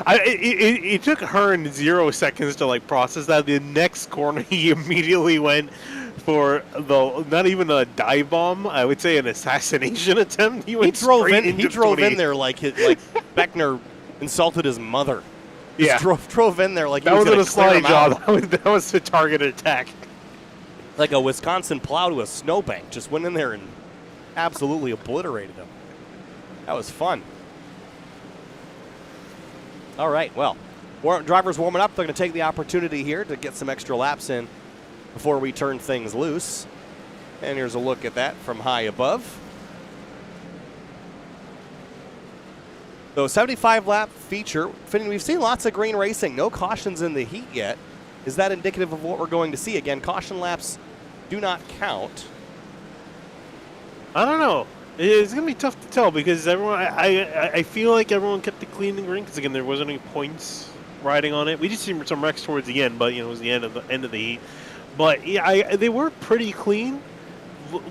It took Hearn 0 seconds to process that. The next corner, he immediately went for not even a dive bomb. I would say an assassination attempt. He drove in there like Beckner insulted his mother. He drove in there like he was going to clear him out. That was a targeted attack. Like a Wisconsin plow to a snowbank. Just went in there and absolutely obliterated him. That was fun. All right, well, Drivers warming up. They're going to take the opportunity here to get some extra laps in before we turn things loose. And here's a look at that from high above. So 75-lap feature. We've seen lots of green racing. No cautions in the heat yet. Is that indicative of what we're going to see? Again, caution laps do not count. I don't know. It's going to be tough to tell because everyone. I feel like everyone kept the clean and green because, again, there wasn't any points riding on it. We just seen some wrecks towards the end, but, it was the end of the heat. But, yeah, they were pretty clean.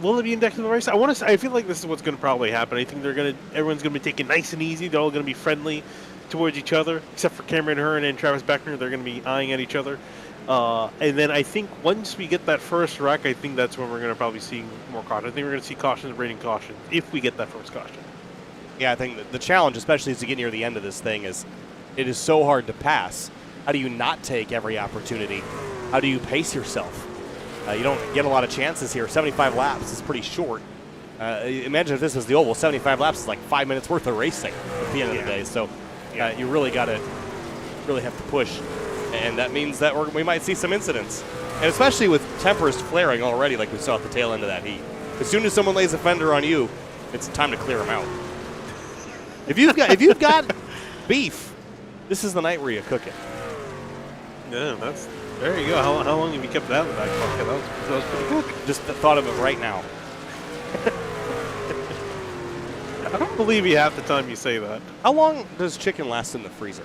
Will it be indicative of the race? I feel like this is what's going to probably happen. I think everyone's going to be taking nice and easy. They're all going to be friendly towards each other, except for Cameron Hearn and Travis Beckner. They're going to be eyeing at each other. And then I think once we get that first wreck, I think that's when we're going to probably see more caution. I think we're going to see cautions rating caution if we get that first caution. Yeah, I think that the challenge, especially as you get near the end of this thing, is it is so hard to pass. How do you not take every opportunity? How do you pace yourself? You don't get a lot of chances here. 75 laps is pretty short. Imagine if this was the oval. 75 laps is like 5 minutes worth of racing at the end of the day. So you really got to have to push. And that means that we might see some incidents. And especially with tempers flaring already like we saw at the tail end of that heat. As soon as someone lays a fender on you, it's time to clear them out. If you've got beef, this is the night where you cook it. Yeah, there you go. How long have you kept that in the back pocket? That was pretty good. Just thought of it right now. I don't believe you half the time you say that. How long does chicken last in the freezer?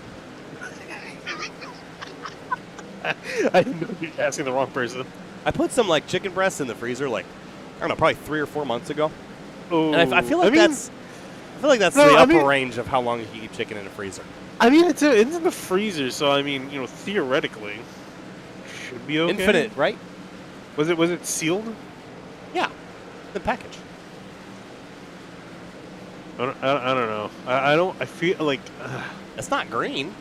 I didn't know you were asking the wrong person. I put some chicken breasts in the freezer I don't know, probably 3 or 4 months ago. Oh, and I feel like that's the upper range of how long you can keep chicken in a freezer. I mean, it's in the freezer, so I mean, theoretically, should be okay. Infinite, right? Was it sealed? Yeah, the package. I don't know. I feel like it's not green,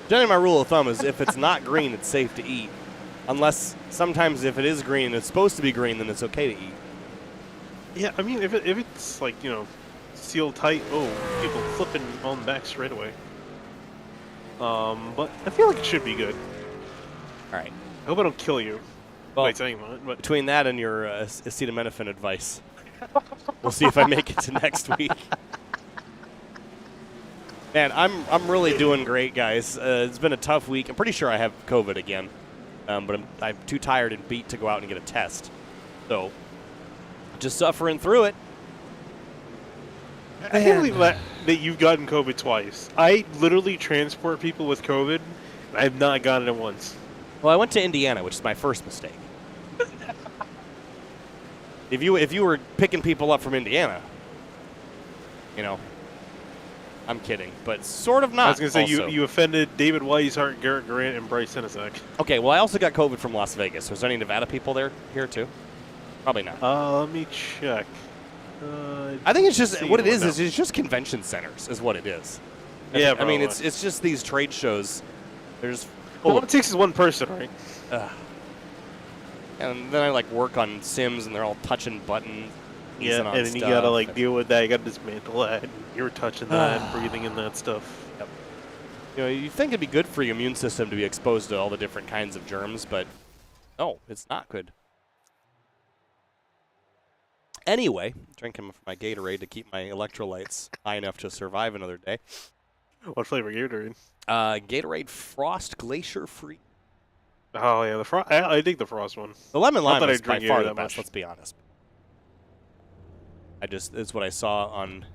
Generally, my rule of thumb is if it's not green, it's safe to eat. Unless sometimes if it is green and it's supposed to be green, then it's okay to eat. Yeah, I mean, if it's sealed tight, people flipping on the back straight away. But I feel like it should be good. All right. I hope I don't kill you by saying that. But between that and your acetaminophen advice, we'll see if I make it to next week. Man, I'm really doing great, guys. It's been a tough week. I'm pretty sure I have COVID again, but I'm too tired and beat to go out and get a test. So, just suffering through it. I can't believe that you've gotten COVID twice. I literally transport people with COVID, and I have not gotten it once. Well, I went to Indiana, which is my first mistake. If you were picking people up from Indiana, I'm kidding, but sort of not. I was going to say, you offended David Weishart, Garrett Grant, and Bryce Senezek. Okay, well, I also got COVID from Las Vegas. Was there any Nevada people here too? Probably not. Let me check. I think it's just, what it is it's just convention centers is what it is. Yeah, I mean, it's just these trade shows. There's all it takes is one person, right? And then I work on sims, and they're all touching buttons. Yeah, and then you gotta deal with that. You gotta dismantle that. You're touching that, and breathing in that stuff. Yep. You think it'd be good for your immune system to be exposed to all the different kinds of germs, but no, it's not good. Anyway, drinking my Gatorade to keep my electrolytes high enough to survive another day. What flavor Gatorade? Gatorade Frost Glacier Free. Oh yeah, the Frost. I dig the Frost one. The lemon lime is by far the best. Let's be honest. It's what I saw on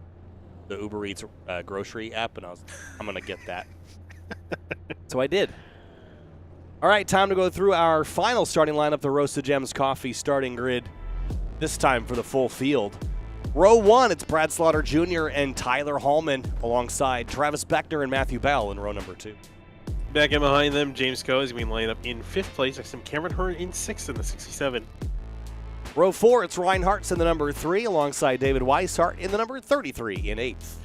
the Uber Eats grocery app, and I'm gonna get that. So I did. All right, time to go through our final starting lineup, the Roasted Gems Coffee starting grid. This time for the full field. Row 1, it's Brad Slaughter Jr. and Tyler Hallman alongside Travis Beckner and Matthew Bell in row number 2. Back in behind them, James Coe is going to be lined up in 5th place next to Cameron Hearn in 6th in the 67. Row 4, it's Ryan Hartz in the number 3 alongside David Weishart in the number 33 in 8th.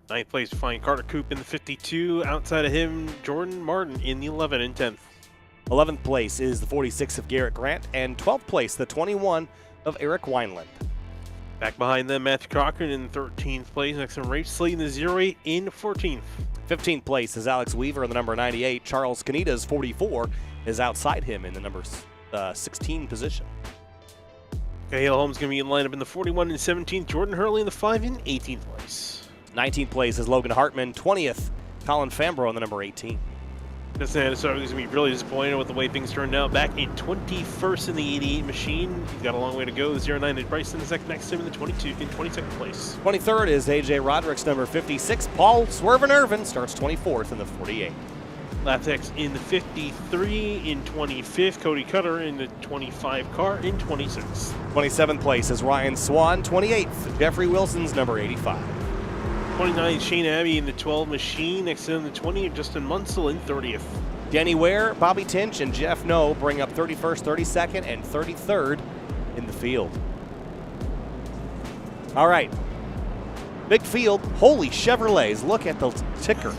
9th place, find Carter Coop in the 52. Outside of him, Jordan Martin in the 11 and 10th. 11th place is the 46 of Garrett Grant, and 12th place, the 21 of Eric Wineland. Back behind them, Matthew Cochran in 13th place. Next to him, Rafe Slade in the 08 in 14th. 15th place is Alex Weaver in the number 98. Charles Canitas, 44, is outside him in the number 16 position. Hale Holmes going to be in lineup in the 41 and 17th. Jordan Hurley in the 5 and 18th place. 19th place is Logan Hartman. 20th, Colin Fambro in the number 18. This is going to be really disappointed with the way things turned out. Back in 21st in the 88 machine. He's got a long way to go. 09 at Bryson is next to him in the 22nd place. 23rd is AJ Roderick's number 56. Paul Swervin Irvin starts 24th in the 48. Laptex in the 53, in 25th. Cody Cutter in the 25 car in 26th. 27th place is Ryan Swan. 28th, Jeffrey Wilson's number 85. 29, Shane Abbey in the 12 machine. Next to him, the 20, Justin Munsell in 30th. Danny Ware, Bobby Tinch, and Jeff No bring up 31st, 32nd, and 33rd in the field. All right. Big field. Holy Chevrolets. Look at the ticker.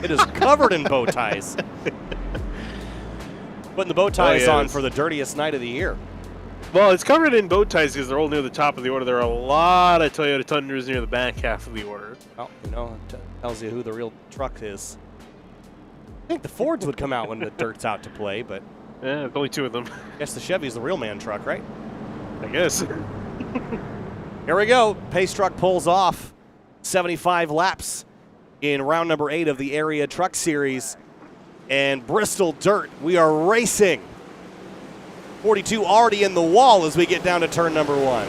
It is covered in bow ties. Putting the bow ties on for the dirtiest night of the year. Well, it's covered in bow ties because they're all near the top of the order. There are a lot of Toyota Tundras near the back half of the order. Well, it tells you who the real truck is. I think the Fords would come out when the dirt's out to play, but Yeah, there's only 2 of them. I guess the Chevy's the real man truck, right? I guess. Here we go. Pace truck pulls off 75 laps in round number 8 of the Area Truck Series. And Bristol Dirt, we are racing. 42 already in the wall as we get down to turn number 1.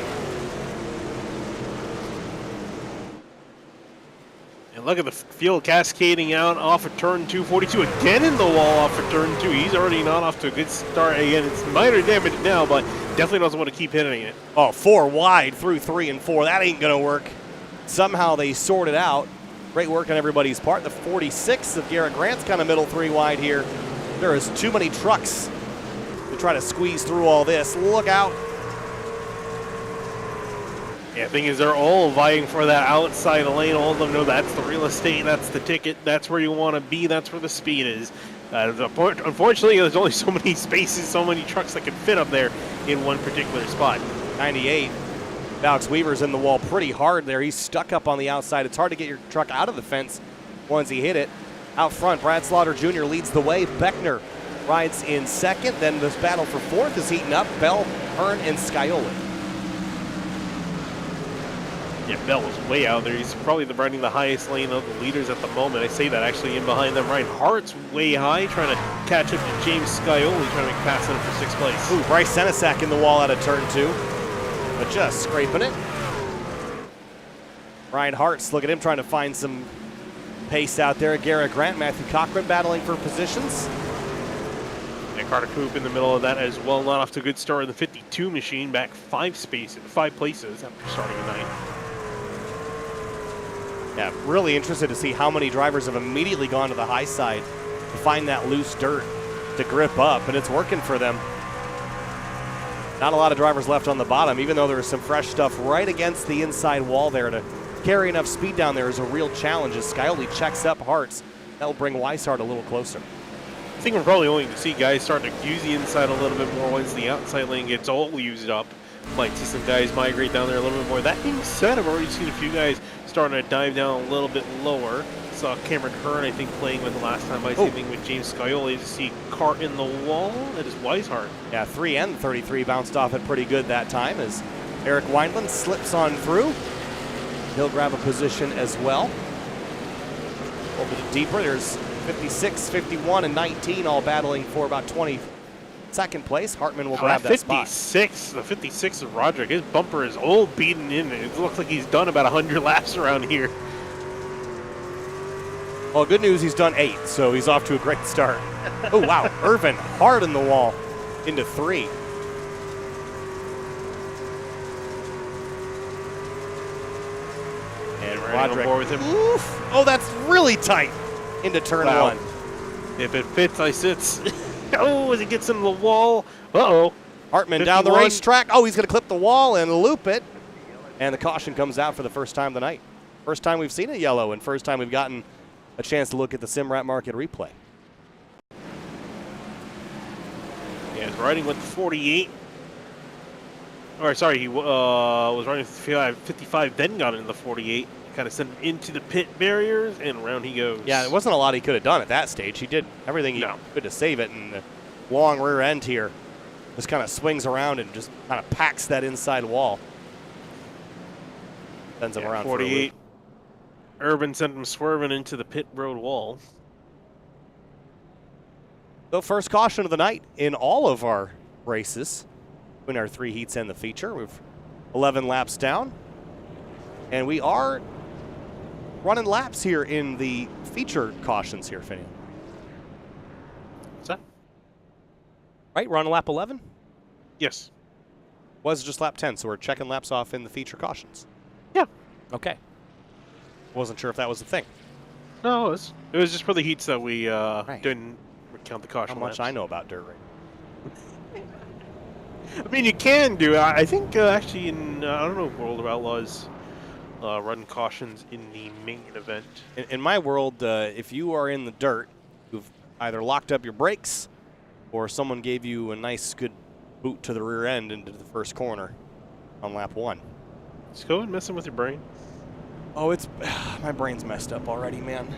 And look at the field cascading out off of turn 2. 42 again in the wall off of turn 2. He's already not off to a good start. Again, it's minor damage now, but definitely doesn't want to keep hitting it. Oh, 4 wide through 3 and 4. That ain't going to work. Somehow they sort it out. Great work on everybody's part. The 46 of Garrett Grant's kind of middle 3 wide here. There is too many trucks to try to squeeze through all this. Look out. Yeah, the thing is, they're all vying for that outside lane. All of them know that's the real estate, that's the ticket, that's where you want to be, that's where the speed is. Unfortunately, there's only so many spaces, so many trucks that can fit up there in one particular spot. 98. Alex Weaver's in the wall pretty hard there. He's stuck up on the outside. It's hard to get your truck out of the fence once he hit it. Out front, Brad Slaughter Jr. leads the way. Beckner rides in second. Then this battle for 4th is heating up. Bell, Hearn, and Scioli. Yeah, Bell is way out there. He's probably running the highest lane of the leaders at the moment. I say that actually in behind them. Ryan Hart's way high, trying to catch up to James Scioli, trying to make pass him for 6th place. Ooh, Bryce Senesac in the wall out of turn 2. But just scraping it. Ryan Hart's, look at him trying to find some pace out there. Garrett Grant, Matthew Cochran battling for positions. And Carter Coop in the middle of that as well. Not off to a good start in the 52 machine, back 5 places after starting a 9. Yeah, really interested to see how many drivers have immediately gone to the high side to find that loose dirt to grip up, and it's working for them. Not a lot of drivers left on the bottom, even though there is some fresh stuff right against the inside wall there. To carry enough speed down there is a real challenge as Scioli checks up Hartz. That'll bring Weishart a little closer. I think we're probably going to see guys starting to use the inside a little bit more once the outside lane gets all used up. Might see some guys migrate down there a little bit more. That being said, I've already seen a few guys starting to dive down a little bit lower. Saw Cameron Hearn, I think, playing with the last time. Same thing with James Scioli. To see Cart in the wall, that is Weishart. Yeah, 3 and 33 bounced off it pretty good that time as Eric Wineland slips on through. He'll grab a position as well. A little bit deeper, there's 56, 51, and 19 all battling for about 22nd place. Hartman will grab that spot. The 56 of Roderick, his bumper is all beaten in. It looks like he's done about 100 laps around here. Well, good news, he's done 8, so he's off to a great start. Oh, wow, Irvin hard in the wall into 3. And Roderick, on board with him. Oof. Oh, that's really tight into turn 1. If it fits, I sits. Oh, as he gets into the wall. Uh-oh. Hartman 51. down the racetrack. Oh, he's going to clip the wall and loop it. And the caution comes out for the first time tonight. First time we've seen it yellow, and first time we've gotten a chance to look at the Simrat Market replay. Yeah, he's riding with the 48. Or sorry, he was running 55, then got into the 48. kind of sent him into the pit barriers, and around he goes. Yeah, there wasn't a lot he could have done at that stage. He did everything he could to save it, and the long rear end here just kind of swings around and just kind of packs that inside wall. Sends him around 48. Urban sent him swerving into the pit road wall. So first caution of the night in all of our races. In our 3 heats and the feature. We've 11 laps down. And we are running laps here in the feature cautions here, Finian. What's that? Right, we're on lap 11? Yes. Was just lap 10, so we're checking laps off in the feature cautions. Yeah. Okay. Wasn't sure if that was the thing. No, it was just for the heats that we didn't count the caution How much laps. I know about dirt racing. I mean, you can do it. I think actually in, I don't know if World of Outlaws run cautions in the main event. In my world, if you are in the dirt, you've either locked up your brakes or someone gave you a nice, good boot to the rear end into the first corner on lap 1. Just go and messing with your brain. Oh, it's my brain's messed up already, man.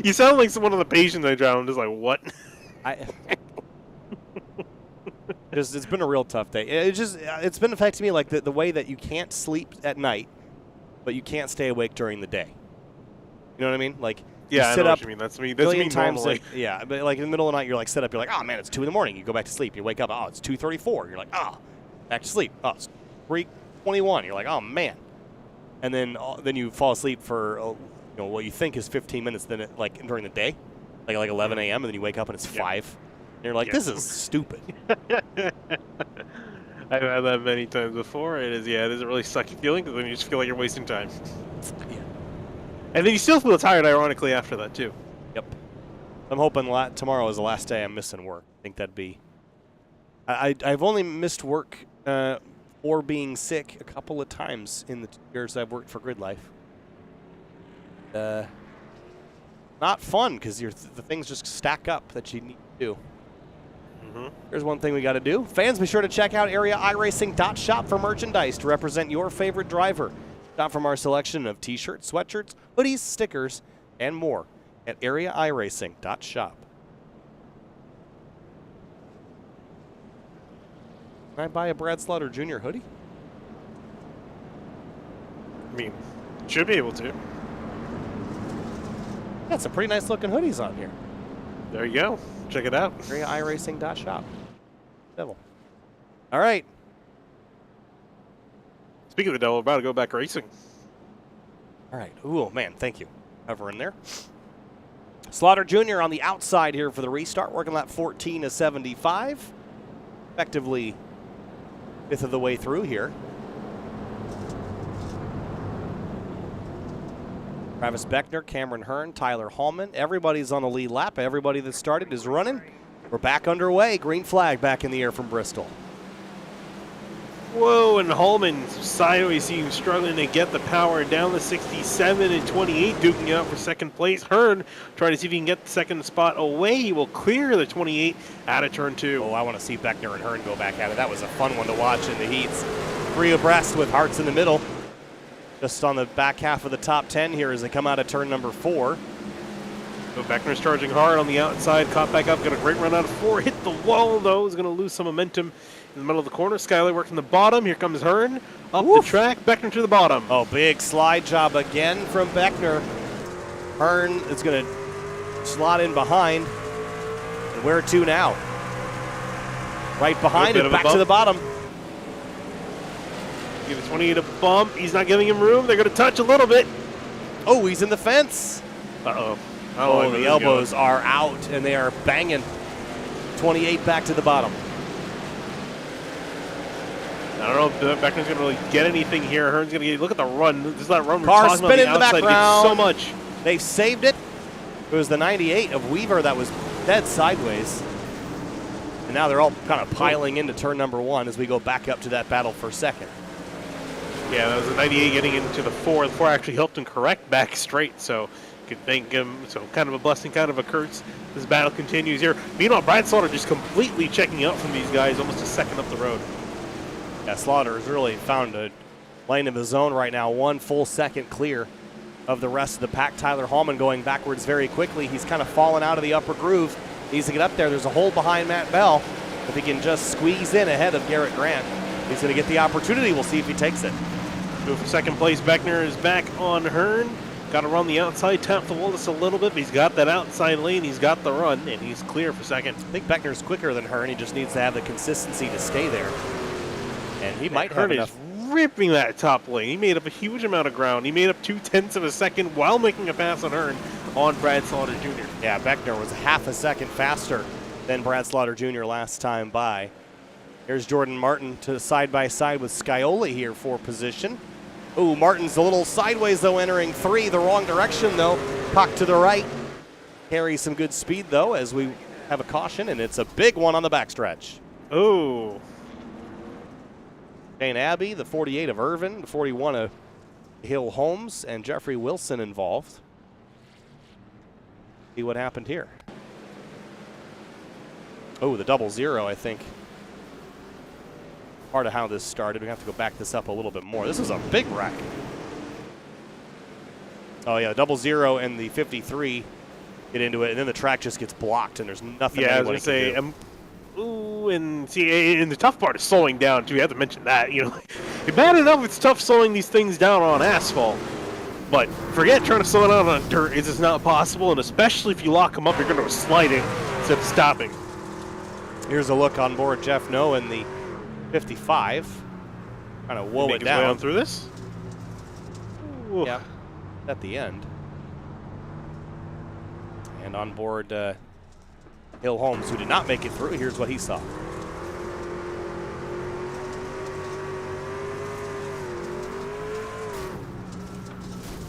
You sound like one of the patients I drive. I'm just like, what? It's been a real tough day. It's been affecting me like the way that you can't sleep at night, but you can't stay awake during the day. You know what I mean? Like, yeah, you sit I know up what you mean. That's me. That's me times. normally. Yeah, but like in the middle of the night, you're like set up. You're like, oh man, it's 2 in the morning. You go back to sleep. You wake up. Oh, it's 2:34. You're like, oh, back to sleep. Oh, it's 3:21. You're like, oh man, and then you fall asleep for what you think is 15 minutes. Then like during the day, like 11 a.m. and then you wake up and it's 5. And you're like, this is stupid. I've had that many times before. It is a really sucky feeling because then you just feel like you're wasting time. Yeah. And then you still feel tired, ironically, after that too. Yep. I'm hoping tomorrow is the last day I'm missing work. I think that'd be. I've only missed work or being sick a couple of times in the 2 years I've worked for Grid Life. Not fun because the things just stack up that you need to do. Here's one thing we got to do. Fans, be sure to check out area iRacing.shop for merchandise to represent your favorite driver. Shop from our selection of t-shirts, sweatshirts, hoodies, stickers, and more at area iRacing.shop. Can I buy a Brad Slaughter Jr. hoodie? I mean, should be able to. Got some pretty nice looking hoodies on here. There you go. Check it out. Area iRacing.shop. Devil. All right. Speaking of the devil, we're about to go back racing. All right. Ooh, man, thank you. Hovering there. Slaughter Jr. on the outside here for the restart, working lap 14 to 75. Effectively 5th of the way through here. Travis Beckner, Cameron Hearn, Tyler Hallman. Everybody's on the lead lap. Everybody that started is running. We're back underway. Green flag back in the air from Bristol. Whoa, and Hallman sideways seems struggling to get the power down the 67 and 28, duking it out for second place. Hearn trying to see if he can get the second spot away. He will clear the 28 out of turn 2. Oh, I want to see Beckner and Hearn go back at it. That was a fun one to watch in the heats. 3 abreast with Hartz in the middle. Just on the back half of the top 10 here as they come out of turn number 4. So Beckner's charging hard on the outside, caught back up, got a great run out of 4, hit the wall though, is going to lose some momentum in the middle of the corner. Skyler working the bottom, here comes Hearn, up the track, Beckner to the bottom. Oh, big slide job again from Beckner. Hearn is going to slot in behind. And where to now? Right behind and back to the bottom. Give the 28 a bump. He's not giving him room. They're going to touch a little bit. Oh, he's in the fence. Uh-oh. Oh, the elbows are out, and they are banging 28 back to the bottom. I don't know if Beckner's going to really get anything here. Hearn's going to get, look at the run. This is that run Car spinning in the background. So much. They saved it. It was the 98 of Weaver that was dead sideways. And now they're all kind of piling into turn number 1 as we go back up to that battle for second. Yeah, that was the 98 getting into the 4. The 4 actually helped him correct back straight, so you could thank him. So kind of a blessing, kind of a curse. This battle continues here. Meanwhile, Brad Slaughter just completely checking out from these guys, almost a second up the road. Yeah, Slaughter has really found a lane of his own right now. 1 full second clear of the rest of the pack. Tyler Hallman going backwards very quickly. He's kind of fallen out of the upper groove. Needs to get up there. There's a hole behind Matt Bell. If he can just squeeze in ahead of Garrett Grant, he's going to get the opportunity. We'll see if he takes it. Go for second place. Beckner is back on Hearn. Got to run the outside, tap the wall just a little bit, but he's got that outside lane. He's got the run, and he's clear for second. I think Beckner's quicker than Hearn. He just needs to have the consistency to stay there. And he might have enough. Ripping that top lane. He made up a huge amount of ground. He made up 0.2 of a second while making a pass on Hearn on Brad Slaughter Jr. Yeah, Beckner was half a second faster than Brad Slaughter Jr. last time by. Here's Jordan Martin to side by side with Scioli here for position. Ooh, Martin's a little sideways though, entering 3, the wrong direction though. Puck to the right. Carries some good speed though as we have a caution, and it's a big one on the backstretch. Oh. Shane Abbey, the 48 of Irvin, the 41 of Hill Holmes, and Jeffrey Wilson involved. See what happened here. Oh, the 0-0, I think. Part of how this started. We have to go back this up a little bit more. This is a big wreck. Oh yeah, 0-0 and the 53 get into it, and then the track just gets blocked, and there's nothing. Yeah, I was gonna say, ooh, and see, and the tough part is slowing down too. You have to mention that. You know, bad enough it's tough slowing these things down on asphalt, but forget trying to slow it down on dirt. It's just not possible, and especially if you lock them up, you're going to slide it instead of stopping. Here's a look on board Jeff No in the 55. Kind of woe it down. Way on through this. Ooh. Yeah, at the end. And on board Hill Holmes, who did not make it through. Here's what he saw.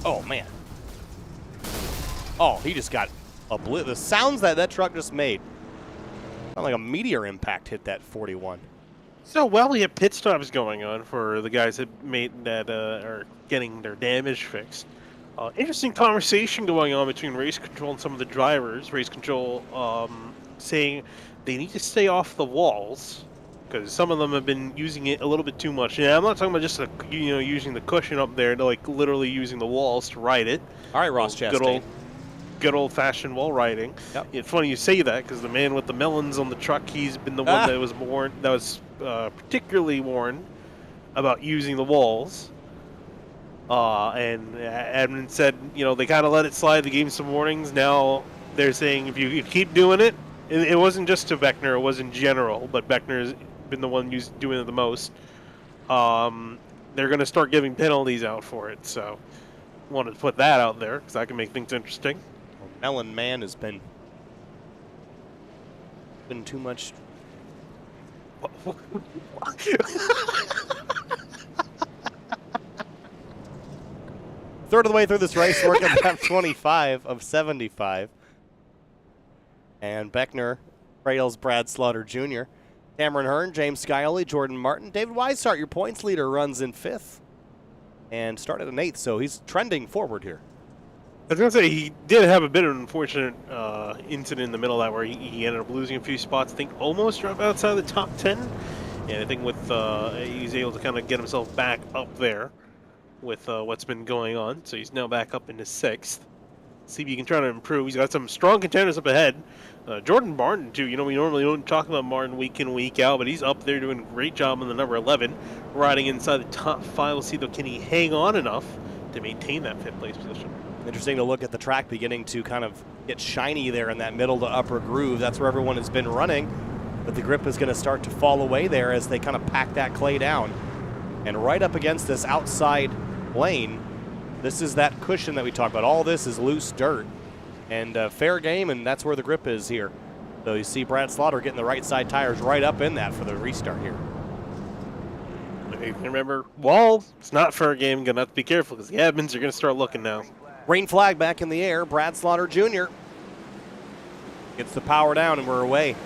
Oh, man. Oh, he just got the sounds that truck just made. Sound like a meteor impact hit that 41. So while we have pit stops going on for the guys that are getting their damage fixed, interesting conversation going on between race control and some of the drivers. Race control saying they need to stay off the walls because some of them have been using it a little bit too much. And I'm not talking about just using the cushion up there, like literally using the walls to ride it. All right, Ross Chastain. Good old-fashioned wall riding. Yep. It's funny you say that because the man with the melons on the truck, he's been the one that was particularly warned about using the walls. And Edmund said, they kind of let it slide. They gave him some warnings. Now they're saying if you keep doing it, it wasn't just to Beckner, it was in general, but Beckner's been the one doing it the most. They're going to start giving penalties out for it. So wanted to put that out there because that can make things interesting. Melon Man has been too much. Third of the way through this race, working at 25 of 75. And Beckner cradles Brad Slaughter Jr. Cameron Hearn, James Scioli, Jordan Martin. David Weishart, your points leader, runs in 5th. And started in 8th, so he's trending forward here. I was going to say, he did have a bit of an unfortunate incident in the middle of that where he ended up losing a few spots. I think almost dropped outside the top 10. And I think with he's able to kind of get himself back up there with what's been going on. So he's now back up into 6th. See if he can try to improve. He's got some strong contenders up ahead. Jordan Martin, too. We normally don't talk about Martin week in, week out, but he's up there doing a great job on the number 11, riding inside the top 5. We'll see, though, can he hang on enough to maintain that 5th place position? Interesting to look at the track beginning to kind of get shiny there in that middle to upper groove. That's where everyone has been running, but the grip is going to start to fall away there as they kind of pack that clay down. And right up against this outside lane, this is that cushion that we talked about. All this is loose dirt and fair game, and that's where the grip is here. So you see Brad Slaughter getting the right side tires right up in that for the restart here. Remember, wall, it's not fair game. Going to have to be careful because the admins are going to start looking now. Green flag back in the air. Brad Slaughter Jr. gets the power down, and we're away.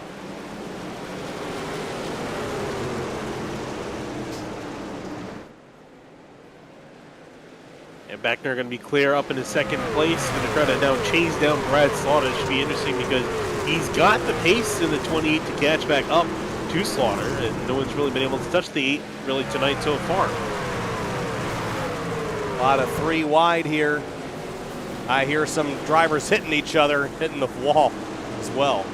And Beckner going to be clear up in his 2nd place. Going to try to now chase down Brad Slaughter. It should be interesting because he's got the pace in the 28 to catch back up to Slaughter, and no one's really been able to touch the 8 really tonight so far. A lot of 3 wide here. I hear some drivers hitting each other, hitting the wall as well.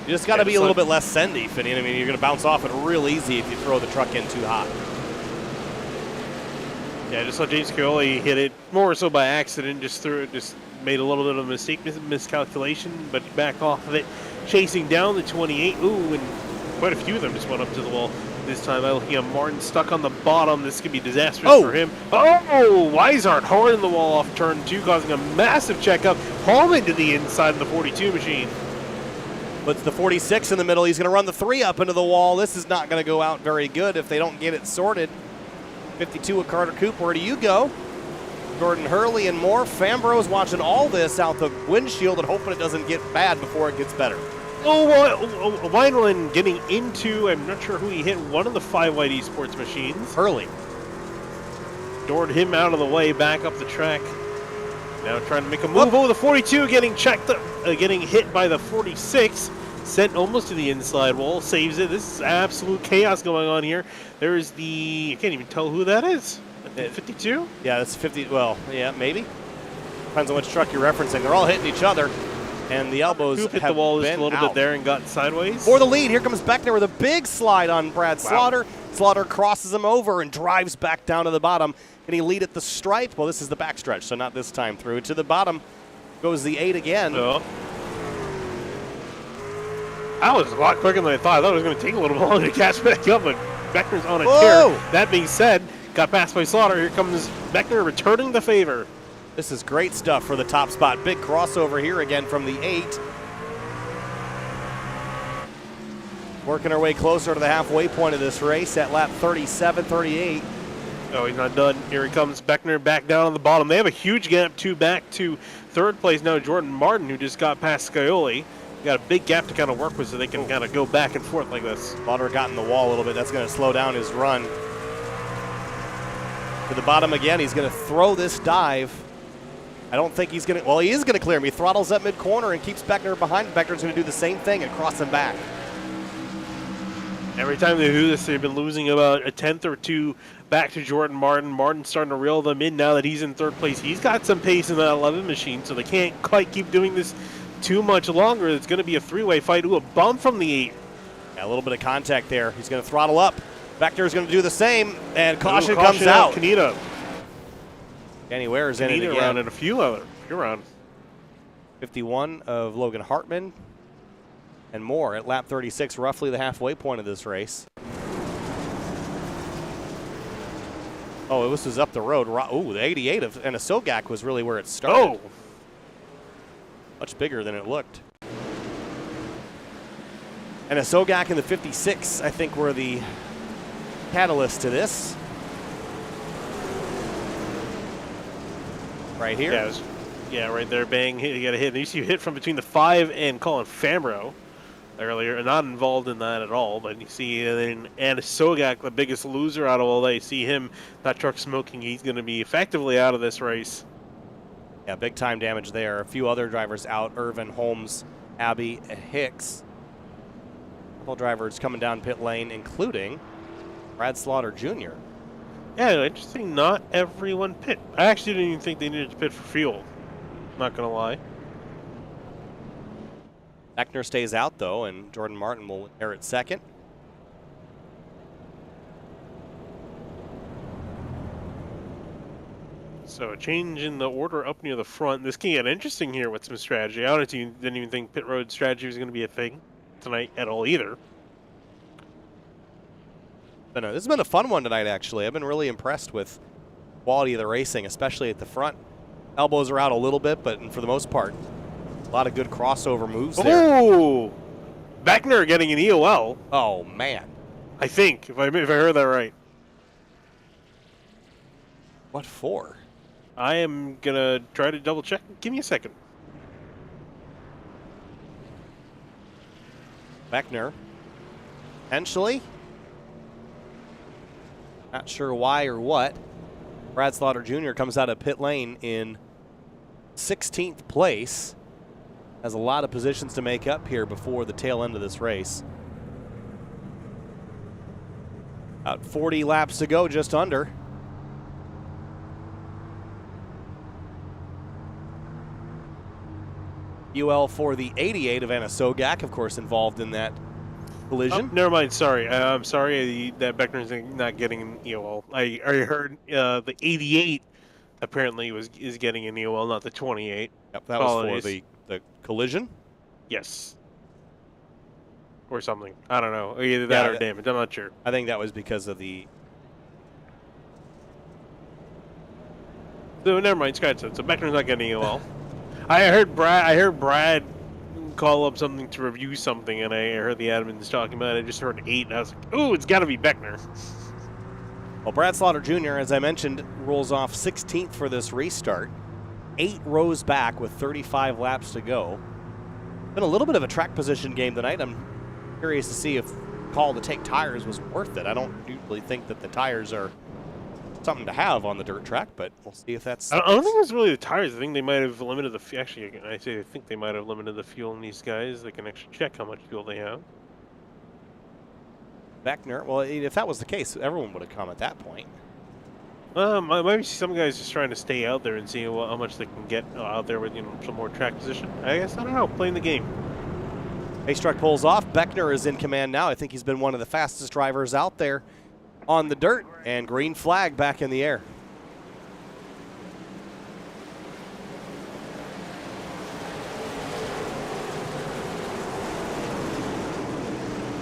You just got to be a little bit less sendy, Finney. I mean, you're going to bounce off it real easy if you throw the truck in too hot. Yeah, just saw James Scaglioli hit it more so by accident. Just made a little bit of a mistake, miscalculation, but back off of it, chasing down the 28. Ooh, and quite a few of them just went up to the wall this time. I'm looking at Martin stuck on the bottom. This could be disastrous for him. Oh, Weishart hard in the wall off turn 2, causing a massive checkup, hauling to the inside of the 42 machine. Puts the 46 in the middle. He's going to run the 3 up into the wall. This is not going to go out very good if they don't get it sorted. 52 with Carter Coop. Where do you go? Gordon Hurley and more. Fambro's watching all this out the windshield and hoping it doesn't get bad before it gets better. Wineland getting into, I'm not sure who he hit, one of the 5 White Esports machines. Hurley. Doored him out of the way, back up the track. Now trying to make a move. Oh, the 42 getting checked up, getting hit by the 46. Sent almost to the inside wall, saves it. This is absolute chaos going on here. There is the, I can't even tell who that is. 52? Yeah, that's 50. Well, yeah, maybe. Depends on which truck you're referencing. They're all hitting each other, and the elbows Coop hit have the wall just been a little out. bit there and got sideways. For the lead, here comes Beckner with a big slide on Brad Slaughter. Slaughter crosses him over and drives back down to the bottom. Can he lead at the stripe? Well, this is the backstretch, so not this time through. To the bottom goes the 8 again. Oh. That was a lot quicker than I thought. I thought it was going to take a little longer to catch back up, but Beckner's on a tear. That being said, got passed by Slaughter. Here comes Beckner returning the favor. This is great stuff for the top spot. Big crossover here again from the 8. Working our way closer to the halfway point of this race at lap 37, 38. Oh, he's not done. Here he comes. Beckner back down on the bottom. They have a huge gap back to 3rd place now. Jordan Martin, who just got past Scaglioli. Got a big gap to kind of work with, so they can kind of go back and forth like this. Slaughter got in the wall a little bit. That's going to slow down his run. To the bottom again. He's going to throw this dive. I don't think he's going to, well, he is going to clear him. He throttles up mid-corner and keeps Beckner behind. Beckner's going to do the same thing and cross him back. Every time they do this, they've been losing about a 10th or 2 back to Jordan Martin. Martin's starting to reel them in now that he's in 3rd place. He's got some pace in that 11 machine, so they can't quite keep doing this too much longer. It's going to be a 3-way fight. Ooh, a bump from the 8. Yeah, a little bit of contact there. He's going to throttle up. Beckner's going to do the same, and caution comes out. Kaneda. Danny Ware's in it again. Around and a few around. 51 of Logan Hartman and more at lap 36, roughly the halfway point of this race. Oh, this was up the road. Ooh, the 88 of Enesogak was really where it started. Oh! Much bigger than it looked. And Enesogak and the 56, I think, were the catalyst to this. Right here. Yeah, right there. Bang. You got a hit. And you see a hit from between the 5 and Colin Fambro earlier. Not involved in that at all. But you see then Enesogak, the biggest loser out of all that. You see him, that truck smoking. He's going to be effectively out of this race. Yeah, big time damage there. A few other drivers out. Irvin, Holmes, Abbey, Hicks. A couple drivers coming down pit lane, including Brad Slaughter Jr. Yeah, interesting. Not everyone pit. I actually didn't even think they needed to pit for fuel. Not going to lie. Beckner stays out, though, and Jordan Martin will inherit 2nd. So a change in the order up near the front. This can get interesting here with some strategy. I honestly didn't even think pit road strategy was going to be a thing tonight at all either. This has been a fun one tonight, actually. I've been really impressed with quality of the racing, especially at the front. Elbows are out a little bit, but for the most part, a lot of good crossover moves there. Oh! Beckner getting an EOL. Oh, man. I think, if I heard that right. What for? I am going to try to double check. Give me a second. Beckner, potentially. Not sure why or what. Brad Slaughter Jr. comes out of pit lane in 16th place. Has a lot of positions to make up here before the tail end of this race. About 40 laps to go, just under. UL for the 88 of Anna Sogak, of course, involved in that collision. Oh, never mind. Sorry. I'm sorry that Beckner's not getting an EOL. I heard the 88 apparently is getting an EOL, not the 28. Yep, that was for the collision. Yes. Or something. I don't know. Either that or damage. I'm not sure. I think that was because of the... So never mind. Scratch that. So Beckner's not getting EOL. I heard Brad call up something to review something, and I heard the admins talking about it. I just heard 8, and I was like, ooh, it's got to be Beckner. Well, Brad Slaughter Jr., as I mentioned, rolls off 16th for this restart. 8 rows back with 35 laps to go. Been a little bit of a track position game tonight. I'm curious to see if call to take tires was worth it. I don't usually think that the tires are something to have on the dirt track, but we'll see if that's... I don't think it's really the tires. I think they might have limited the... Actually, I think they might have limited the fuel in these guys. They can actually check how much fuel they have. Beckner, well, if that was the case, everyone would have come at that point. Maybe some guys just trying to stay out there and see how much they can get out there with some more track position. I guess, I don't know, playing the game. Ace truck pulls off. Beckner is in command now. I think he's been one of the fastest drivers out there on the dirt, and green flag back in the air.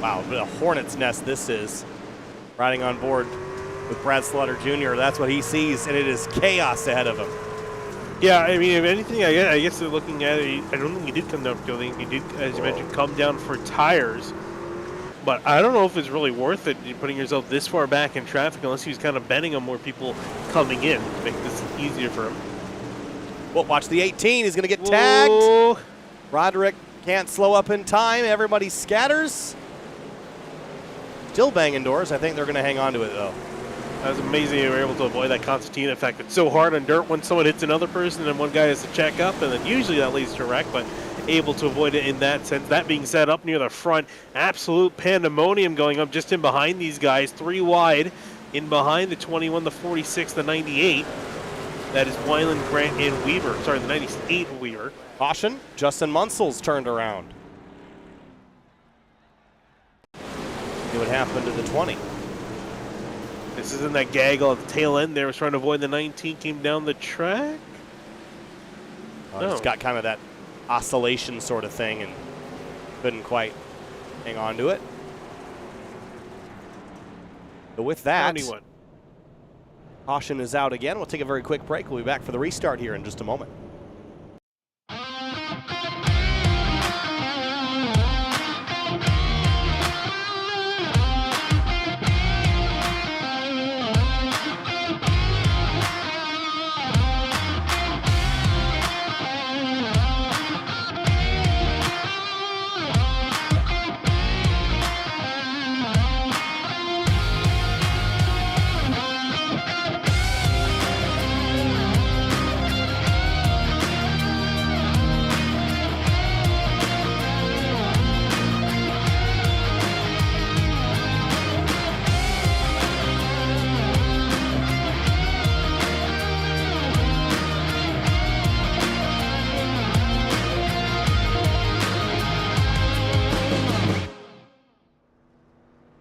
Wow, what a hornet's nest this is. Riding on board with Brad Slaughter Jr., that's what he sees, and it is chaos ahead of him. Yeah, I mean, if anything, I guess they're looking at it. I don't think he did come down for fuel. I think he did, as you mentioned, come down for tires. But I don't know if it's really worth it putting yourself this far back in traffic unless he was kind of betting on more people coming in to make this easier for him. Well, watch the 18. He's going to get tagged. Whoa. Roderick can't slow up in time. Everybody scatters. Still banging doors. I think they're going to hang on to it, though. That was amazing they were able to avoid that concertina effect. It's so hard on dirt when someone hits another person and one guy has to check up, and then usually that leads to a wreck, but able to avoid it in that sense. That being said, up near the front, absolute pandemonium going up just in behind these guys, 3 wide in behind the 21, the 46, the 98. That is Weiland, Grant, and Weaver. Sorry, the 98 Weaver. Caution, Justin Munsel's turned around. See what happened to the 20. This is in that gaggle at the tail end there. Was trying to avoid the 19, came down the track. It's got kind of that oscillation sort of thing and couldn't quite hang on to it. But with that, 21. Caution is out again. We'll take a very quick break. We'll be back for the restart here in just a moment.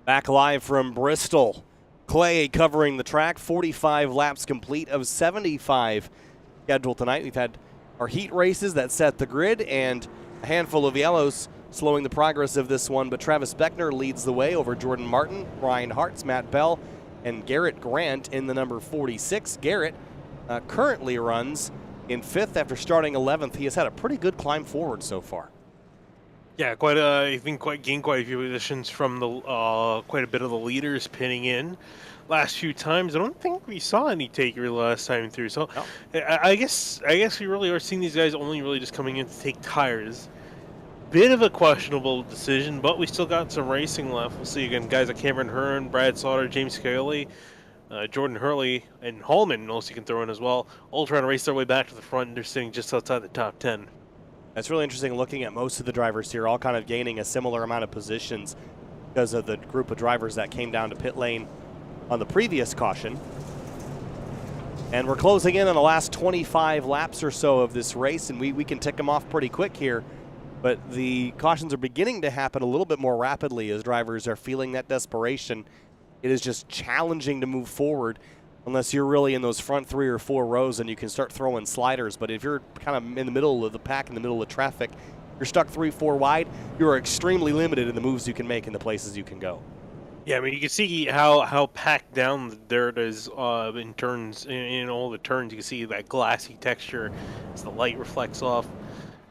Back live from Bristol. Clay covering the track, 45 laps complete of 75 scheduled tonight. We've had our heat races that set the grid and a handful of yellows slowing the progress of this one, but Travis Beckner leads the way over Jordan Martin, Ryan Hartz, Matt Bell, and Garrett Grant in the number 46. Garrett currently runs in 5th after starting 11th. He has had a pretty good climb forward so far. Yeah, I think gained quite a few positions from the quite a bit of the leaders pinning in last few times. I don't think we saw any taker last time through. So no. I guess we really are seeing these guys only really just coming in to take tires. Bit of a questionable decision, but we still got some racing left. We'll see again, guys like Cameron Hearn, Brad Slaughter, James Scaly, Jordan Hurley, and Hallman also you can throw in as well. All trying to race their way back to the front. They're sitting just outside the top 10. That's really interesting looking at most of the drivers here, all kind of gaining a similar amount of positions because of the group of drivers that came down to pit lane on the previous caution. And we're closing in on the last 25 laps or so of this race, and we can tick them off pretty quick here. But the cautions are beginning to happen a little bit more rapidly as drivers are feeling that desperation. It is just challenging to move forward unless you're really in those front 3 or 4 rows and you can start throwing sliders. But if you're kind of in the middle of the pack, in the middle of traffic, you're stuck 3, 4 wide, you're extremely limited in the moves you can make and the places you can go. Yeah, I mean, you can see how packed down the dirt is in turns, in all the turns. You can see that glassy texture as the light reflects off.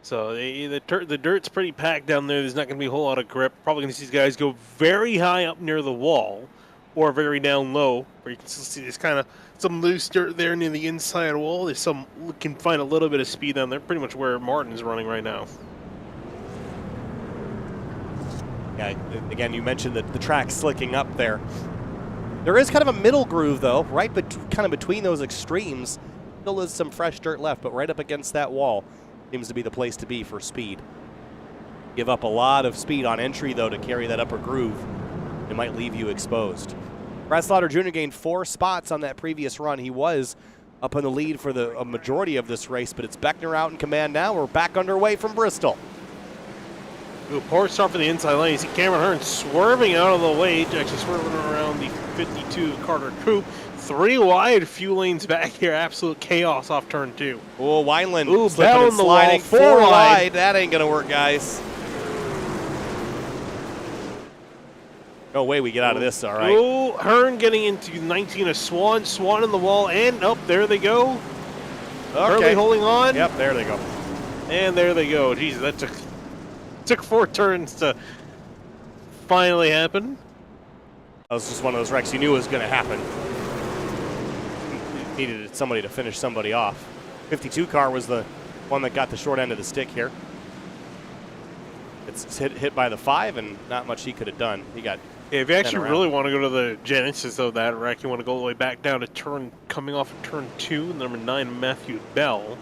So the dirt's pretty packed down there. There's not going to be a whole lot of grip. Probably going to see these guys go very high up near the wall or very down low, where you can still see there's kind of some loose dirt there near the inside wall. There's some, can find a little bit of speed down there, pretty much where Martin's running right now. Yeah, again, you mentioned the track slicking up there. There is kind of a middle groove, though, right kind of between those extremes. Still is some fresh dirt left, but right up against that wall seems to be the place to be for speed. Give up a lot of speed on entry, though, to carry that upper groove. It might leave you exposed. Brad Slaughter Jr. gained 4 spots on that previous run. He was up in the lead for a majority of this race, but it's Beckner out in command now. We're back underway from Bristol. Ooh, poor start for the inside lane. You see Cameron Hearn swerving out of the way, actually swerving around the 52 Carter Coupe. 3 wide, few lanes back here. Absolute chaos off turn 2. Oh, Wineland slipping and sliding. 4 wide. That ain't going to work, guys. No way we get out of this, all right. Oh, Hearn getting into 19 of Swan. Swan in the wall, and up there they go. Okay. Hurley holding on. Yep, there they go. And there they go. Jeez, that took 4 turns to finally happen. That was just one of those wrecks you knew was going to happen. Needed somebody to finish somebody off. 52 car was the one that got the short end of the stick here. It's hit by the 5, and not much he could have done. He got. Yeah, if you actually really want to go to the genesis of that wreck, you want to go all the way back down to coming off of turn 2, number 9, Matthew Bell.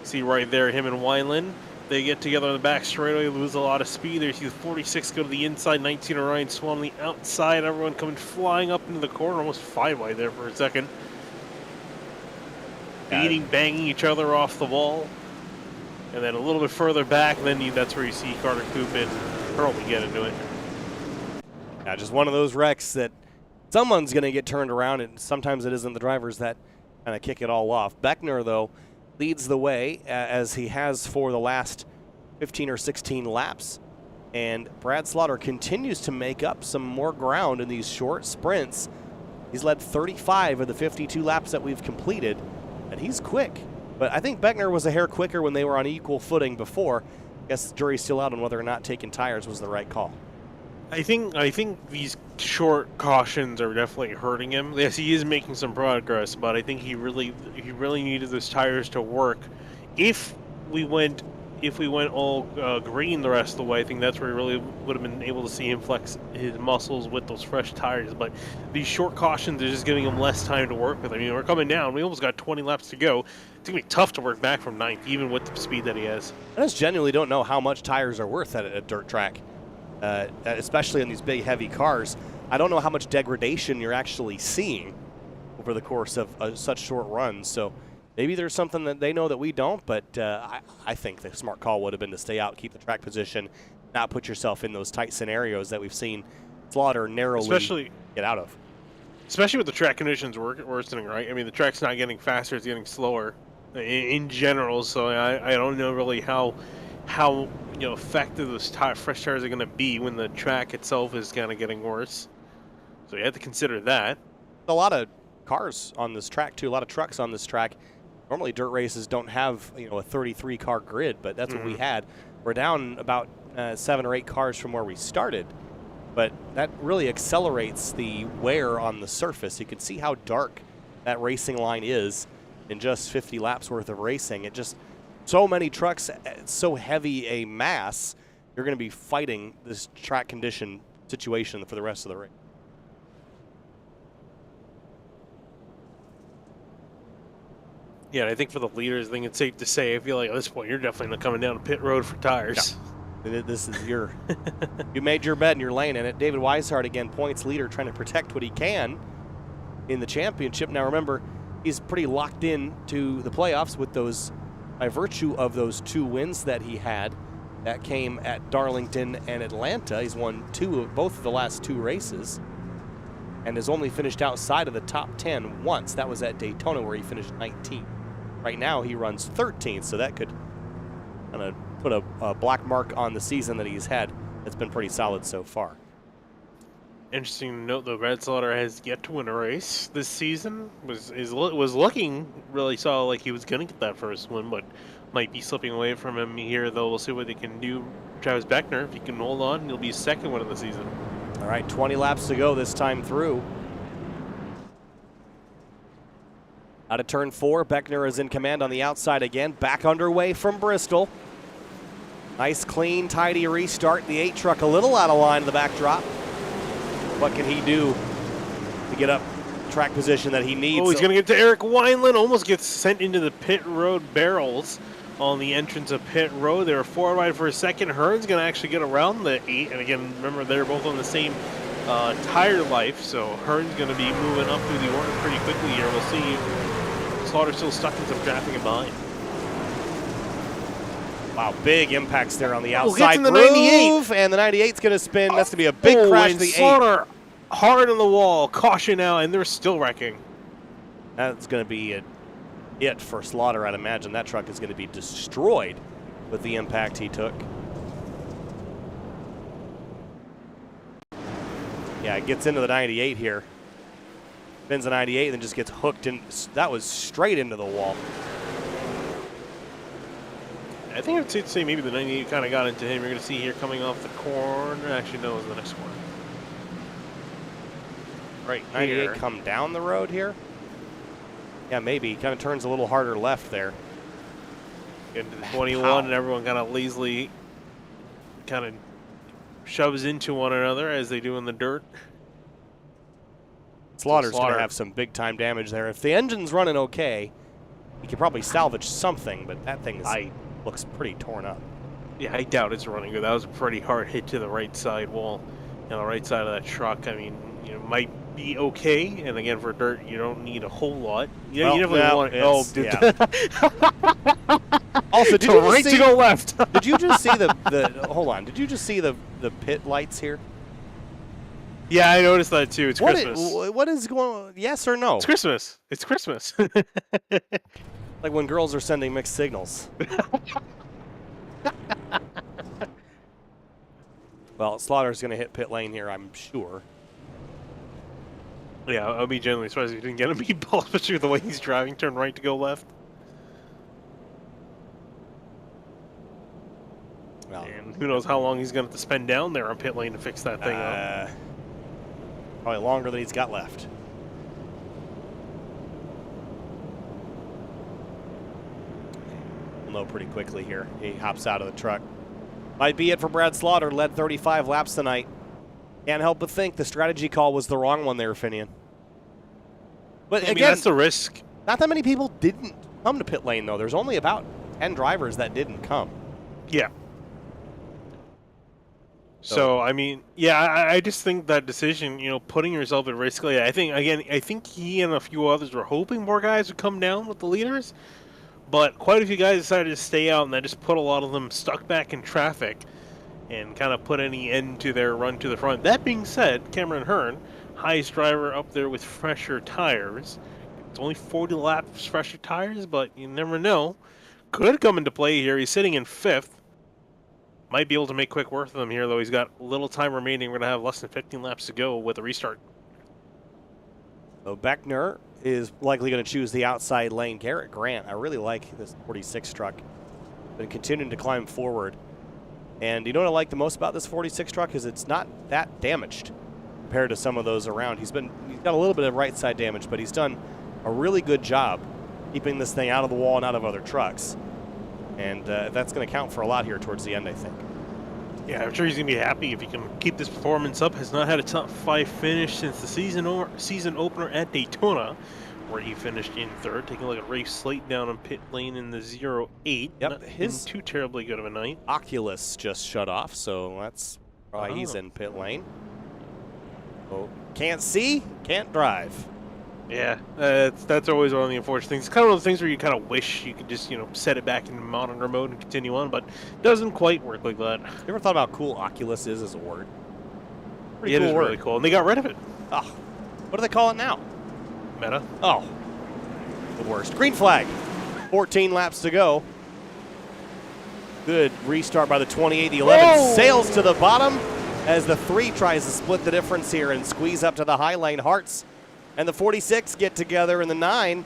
See right there, him and Wineland. They get together on the back straightaway, lose a lot of speed. There you see the 46 go to the inside, 19 Orion Swan on the outside. Everyone coming flying up into the corner, almost 5 wide there for a second. Beating, banging each other off the wall. And then a little bit further back, then that's where you see Carter Coupe and Hurley get into it. Yeah, just one of those wrecks that someone's going to get turned around, and sometimes it isn't the drivers that kind of kick it all off. Beckner, though, leads the way as he has for the last 15 or 16 laps. And Brad Slaughter continues to make up some more ground in these short sprints. He's led 35 of the 52 laps that we've completed, and he's quick. But I think Beckner was a hair quicker when they were on equal footing before. I guess the jury's still out on whether or not taking tires was the right call. I think these short cautions are definitely hurting him. Yes, he is making some progress, but I think he really needed those tires to work. If we went all green the rest of the way, I think that's where he really would have been able to see him flex his muscles with those fresh tires. But these short cautions are just giving him less time to work with. I mean, we're coming down. We almost got 20 laps to go. It's going to be tough to work back from 9th, even with the speed that he has. I just genuinely don't know how much tires are worth at a dirt track, especially on these big, heavy cars. I don't know how much degradation you're actually seeing over the course of such short runs. So maybe there's something that they know that we don't, but I think the smart call would have been to stay out, keep the track position, not put yourself in those tight scenarios that we've seen Slaughter narrowly get out of. Especially with the track conditions worsening, right? I mean, the track's not getting faster, it's getting slower in general, so I don't know really how effective those fresh tires are going to be when the track itself is kind of getting worse. So you have to consider that. A lot of cars on this track, too, a lot of trucks on this track. Normally dirt races don't have a 33 car grid, but that's what we had. We're down about 7 or 8 cars from where we started, but that really accelerates the wear on the surface. You can see how dark that racing line is in just 50 laps worth of racing. It just, so many trucks, so heavy a mass, you're going to be fighting this track condition situation for the rest of the race. Yeah, and I think for the leaders, I think it's safe to say, I feel like at this point, you're definitely not coming down to pit road for tires. This is your, you made your bed and you're laying in it. David Weishart, again, points leader, trying to protect what he can in the championship. Now remember, he's pretty locked in to the playoffs with those, by virtue of those 2 wins that he had that came at Darlington and Atlanta. He's won both of the last 2 races and has only finished outside of the top 10 once. That was at Daytona, where he finished 19th. Right now he runs 13th, so that could kind of put a black mark on the season that he's had. It's been pretty solid so far. Interesting to note, though, Brad Slaughter has yet to win a race this season. Was looking really solid, like he was going to get that first win, but might be slipping away from him here, though. We'll see what they can do. Travis Beckner, if he can hold on, he'll be his 2nd win of the season. All right, 20 laps to go this time through. Out of turn 4, Beckner is in command on the outside again. Back underway from Bristol. Nice, clean, tidy restart. The 8 truck a little out of line in the backdrop. What can he do to get up track position that he needs? Oh, he's going to get to Eric Wineland. Almost gets sent into the pit road barrels on the entrance of pit road. They were 4 wide for a second. Hearn's going to actually get around the 8. And again, remember, they're both on the same tire life. So Hearn's going to be moving up through the order pretty quickly here. We'll see. Slaughter's still stuck in some traffic and behind. Wow, big impacts there on the outside the groove, and the 98's going to spin. That's going to be a big crash to the 8. Slaughter hard on the wall, caution out, and they're still wrecking. That's going to be it for Slaughter. I'd imagine that truck is going to be destroyed with the impact he took. Yeah, it gets into the 98 here. Spins the 98 and then just gets hooked in. That was straight into the wall. I think I'd say maybe the 98 kind of got into him. You're going to see here coming off the corner. Actually, no, it was the next corner. Right 98 here. come down the road here? Yeah, maybe. Kind of turns a little harder left there. Into the 21, and everyone kind of lazily kind of shoves into one another as they do in the dirt. Slaughter's going to have some big-time damage there. If the engine's running okay, he could probably salvage something, but that thing looks pretty torn up. Yeah, I doubt it's running good. That was a pretty hard hit to the right side wall, on the right side of that truck. I mean, might be okay. And again, for dirt, you don't need a whole lot. You definitely want. Oh, dude. Yeah. Also, did you right see, to go left? Did you just see the hold on? Did you just see the pit lights here? Yeah, I noticed that too. It's Christmas. What is going on? Yes or no? It's Christmas. It's Christmas. Like when girls are sending mixed signals. Well, Slaughter's going to hit pit lane here, I'm sure. Yeah, I'll be genuinely surprised if he didn't get a meatball, especially with the way he's driving. Turn right to go left. Well, and who knows how long he's going to have to spend down there on pit lane to fix that thing up. Probably longer than he's got left. He'll know pretty quickly here. He hops out of the truck. Might be it for Brad Slaughter. Led 35 laps tonight. Can't help but think the strategy call was the wrong one there, Finian. But I mean, again, that's the risk. Not that many people didn't come to pit lane, though. There's only about 10 drivers that didn't come. Yeah. So I mean, yeah, I just think that decision, putting yourself at risk. I think he and a few others were hoping more guys would come down with the leaders, but quite a few guys decided to stay out, and that just put a lot of them stuck back in traffic and kind of put any end to their run to the front. That being said, Cameron Hearn, highest driver up there with fresher tires. It's only 40 laps fresher tires, but you never know. Could come into play here. He's sitting in 5th. Might be able to make quick work of them here, though. He's got little time remaining. We're going to have less than 15 laps to go with a restart. So Beckner is likely going to choose the outside lane. Garrett Grant, I really like this 46 truck. Been continuing to climb forward. And you know what I like the most about this 46 truck is it's not that damaged compared to some of those around. He's got a little bit of right side damage, but he's done a really good job keeping this thing out of the wall and out of other trucks. And that's going to count for a lot here towards the end, I think. Yeah, I'm sure he's going to be happy if he can keep this performance up. Has not had a top 5 finish since the season opener at Daytona, where he finished in third. Taking a look at Ray Slate down in pit lane in the 0-8. Yep, Not his been too terribly good of a night. Oculus just shut off, so that's why he's in pit lane. Oh, can't see, can't drive. Yeah, that's always one of the unfortunate things. It's kind of one of those things where you kind of wish you could just, set it back in monitor mode and continue on, but doesn't quite work like that. You ever thought about how cool Oculus is as a word? Pretty It cool is word. really cool, and they got rid of it. Oh, what do they call it now? Meta. Oh, the worst. Green flag. 14 laps to go. Good restart by the 28. The 11 sails to the bottom as the 3 tries to split the difference here and squeeze up to the high lane. Hearts and the 46 get together in the 9.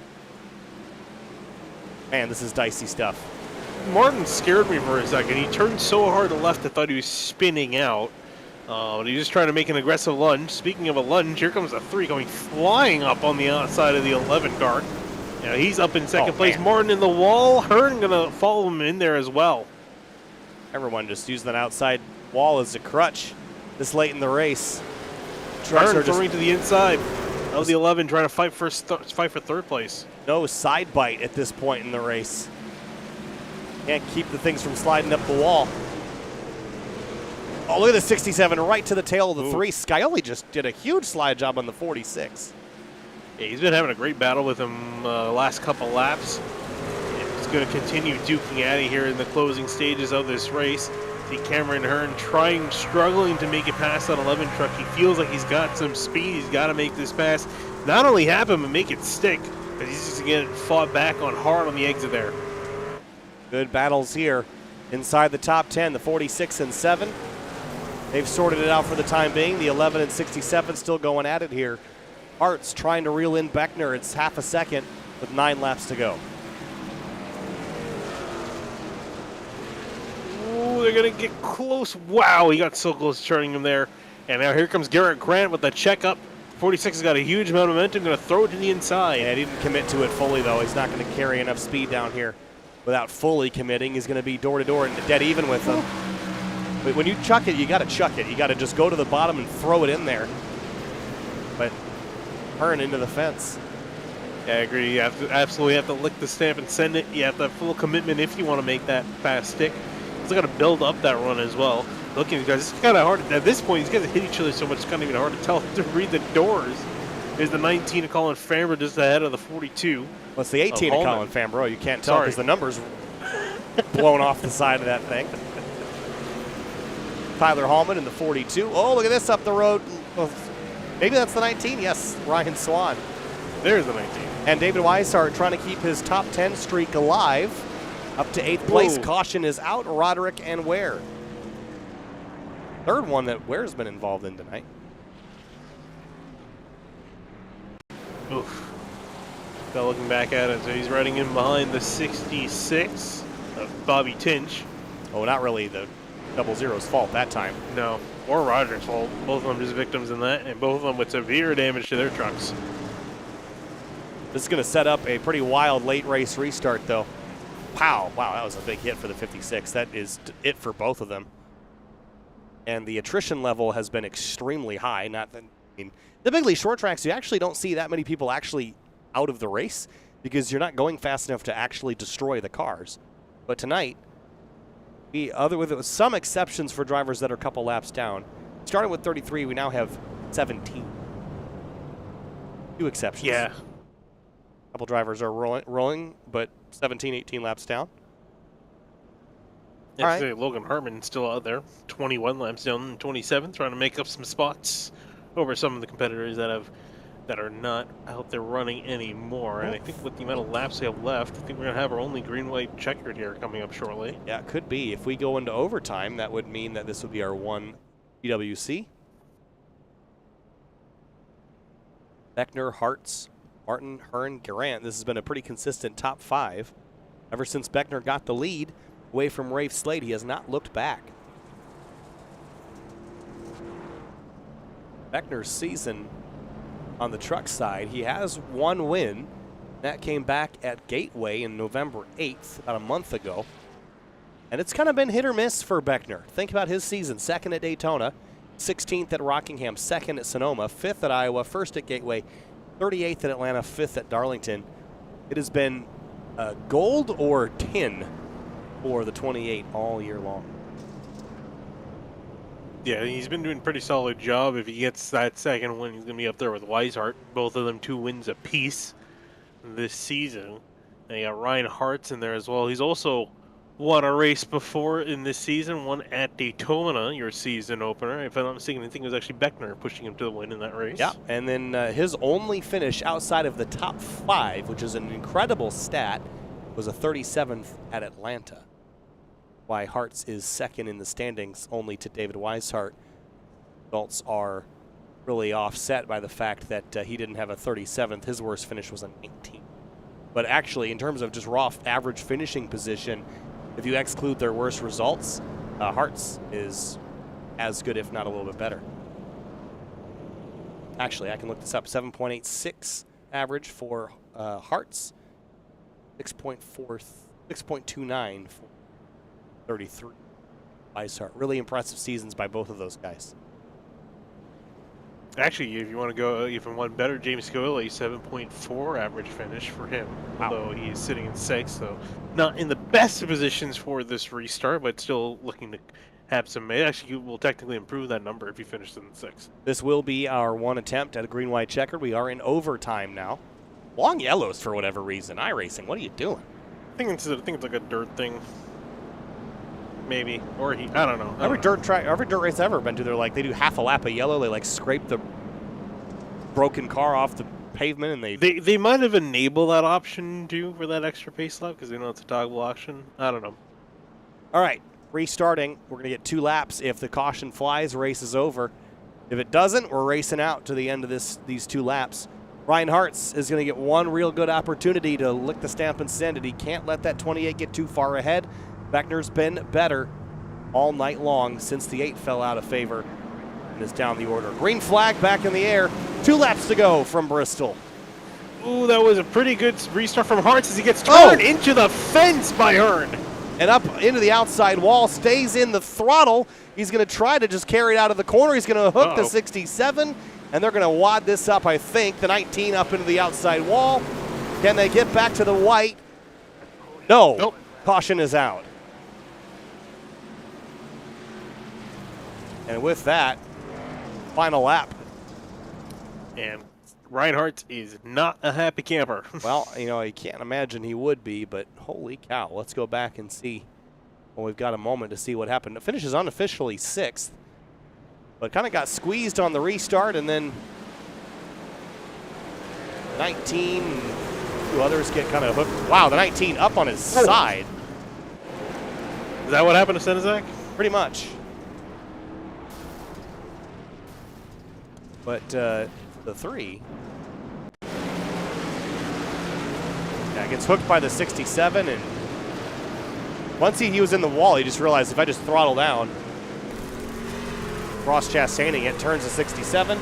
Man, this is dicey stuff. Martin scared me for a second. He turned so hard to the left I thought he was spinning out. But he was just trying to make an aggressive lunge. Speaking of a lunge, here comes a 3 going flying up on the outside of the 11 car. Yeah, he's up in second place. Man. Martin in the wall. Hearn going to follow him in there as well. Everyone just using that outside wall as a crutch this late in the race. Trucks Hearn are just throwing to the inside of the 11, trying to fight for third place. no side bite at this point in the race. Can't keep the things from sliding up the wall. Oh, look at the 67 right to the tail of the 3. Scioli just did a huge slide job on the 46. Yeah, he's been having a great battle with him last couple laps. He's going to continue duking at it here in the closing stages of this race. See Cameron Hearn struggling to make it past that 11 truck. He feels like he's got some speed. He's got to make this pass. Not only happen, but make it stick. But he's just going to get fought back on hard on the exit there. Good battles here inside the top 10. The 46 and 7. They've sorted it out for the time being. The 11 and 67 still going at it here. Arts trying to reel in Beckner. It's half a second with 9 laps to go. Ooh, they're going to get close. Wow, he got so close to turning him there. And now here comes Garrett Grant with the checkup. 46 has got a huge amount of momentum. Going to throw it to the inside. Yeah, he didn't commit to it fully, though. He's not going to carry enough speed down here without fully committing. He's going to be door-to-door and dead even with them. But when you chuck it, you got to chuck it. You got to just go to the bottom and throw it in there. But Hearn into the fence. Yeah, I agree. You absolutely have to lick the stamp and send it. You have to have full commitment if you want to make that fast stick. He's got to build up that run as well. Looking at these guys, it's kind of hard. At this point, these guys hit each other so much, it's kind of even hard to tell to read the doors. There's the 19 of Colin Farmer just ahead of the 42. Well, it's the 18 of Colin Fambro. You can't tell because the number's blown off the side of that thing. Tyler Hallman in the 42. Oh, look at this up the road. Maybe that's the 19. Yes, Ryan Swan. There's the 19. And David Weishart trying to keep his top 10 streak alive. Up to 8th place. Whoa. Caution is out. Roderick and Ware. Third one that Ware's been involved in tonight. Oof. Now looking back at it, so he's riding in behind the 66 of Bobby Tinch. Oh, not really the 00's fault that time. No, or Roderick's fault. Both of them just victims in that, and both of them with severe damage to their trucks. This is going to set up a pretty wild late race restart, though. Wow, that was a big hit for the 56. That is it for both of them. And the attrition level has been extremely high. The big league short tracks, you actually don't see that many people actually out of the race because you're not going fast enough to actually destroy the cars. But tonight, with some exceptions for drivers that are a couple laps down, starting with 33, we now have 17. 2 exceptions. Yeah. A couple drivers are rolling, but 17, 18 laps down. All right. Logan Hartman still out there, 21 laps down, 27, trying to make up some spots over some of the competitors that are not out there running anymore. And I think with the amount of laps we have left, I think we're going to have our only green-white checkered here coming up shortly. Yeah, it could be. If we go into overtime, that would mean that this would be our 1 PWC. Beckner, Hartz, Martin, Hearn, Garant. This has been a pretty consistent top 5. Ever since Beckner got the lead away from Rafe Slade, he has not looked back. Beckner's season on the truck side, he has 1 win. That came back at Gateway in November 8th, about a month ago. And it's kind of been hit or miss for Beckner. Think about his season. 2nd at Daytona, 16th at Rockingham, 2nd at Sonoma, 5th at Iowa, 1st at Gateway, 38th at Atlanta, 5th at Darlington. It has been gold or tin for the 28 all year long. Yeah, he's been doing a pretty solid job. If he gets that second win, he's going to be up there with Weishart. Both of them 2 wins apiece this season. And you got Ryan Hart's in there as well. He's also won a race before in this season, one at Daytona, your season opener. If I'm not mistaken, I think it was actually Beckner pushing him to the win in that race. Yeah, and then his only finish outside of the top 5, which is an incredible stat, was a 37th at Atlanta. Why Hart's is second in the standings, only to David Weishart. Results are really offset by the fact that he didn't have a 37th. His worst finish was a 19th. But actually, in terms of just raw average finishing position, if you exclude their worst results, Hart's is as good, if not a little bit better. Actually, I can look this up. 7.86 average for Hart's, 6.29 for 33. Weishart. Really impressive seasons by both of those guys. Actually, if you want to go even one better, James Scaoli, 7.4 average finish for him. Wow. Although he is sitting in 6th, so not in the best of positions for this restart, but still looking to have some. Actually, will technically improve that number if he finishes in 6th. This will be our one attempt at a green-white checkered. We are in overtime now. Long yellows for whatever reason. iRacing, what are you doing? I think it's like a dirt thing. Maybe, or I don't know. Every dirt race I've ever been to, they do half a lap of yellow. They scrape the broken car off the pavement, and they might have enabled that option too for that extra pace lap because they know it's a toggle option. I don't know. All right, restarting. We're gonna get 2 laps. If the caution flies, race is over. If it doesn't, we're racing out to the end of these 2 laps. Ryan Hart's is gonna get one real good opportunity to lick the stamp and send it. He can't let that 28 get too far ahead. Beckner's been better all night long since the 8 fell out of favor and is down the order. Green flag back in the air. 2 laps to go from Bristol. Ooh, that was a pretty good restart from Hartz as he gets turned into the fence by Hearn. And up into the outside wall, stays in the throttle. He's going to try to just carry it out of the corner. He's going to hook the 67, and they're going to wad this up, I think. The 19 up into the outside wall. Can they get back to the white? No. Nope. Caution is out. And with that, final lap. And Reinhardt is not a happy camper. Well, I can't imagine he would be, but holy cow. Let's go back and see. Well, we've got a moment to see what happened. It finishes unofficially 6th, but kind of got squeezed on the restart, and then 19, 2 others get kind of hooked. Wow, the 19 up on his side. Is that what happened to Senizak? Pretty much. But the 3, gets hooked by the 67, and once he was in the wall, he just realized if I just throttle down, Ross Chastaining it, turns the 67.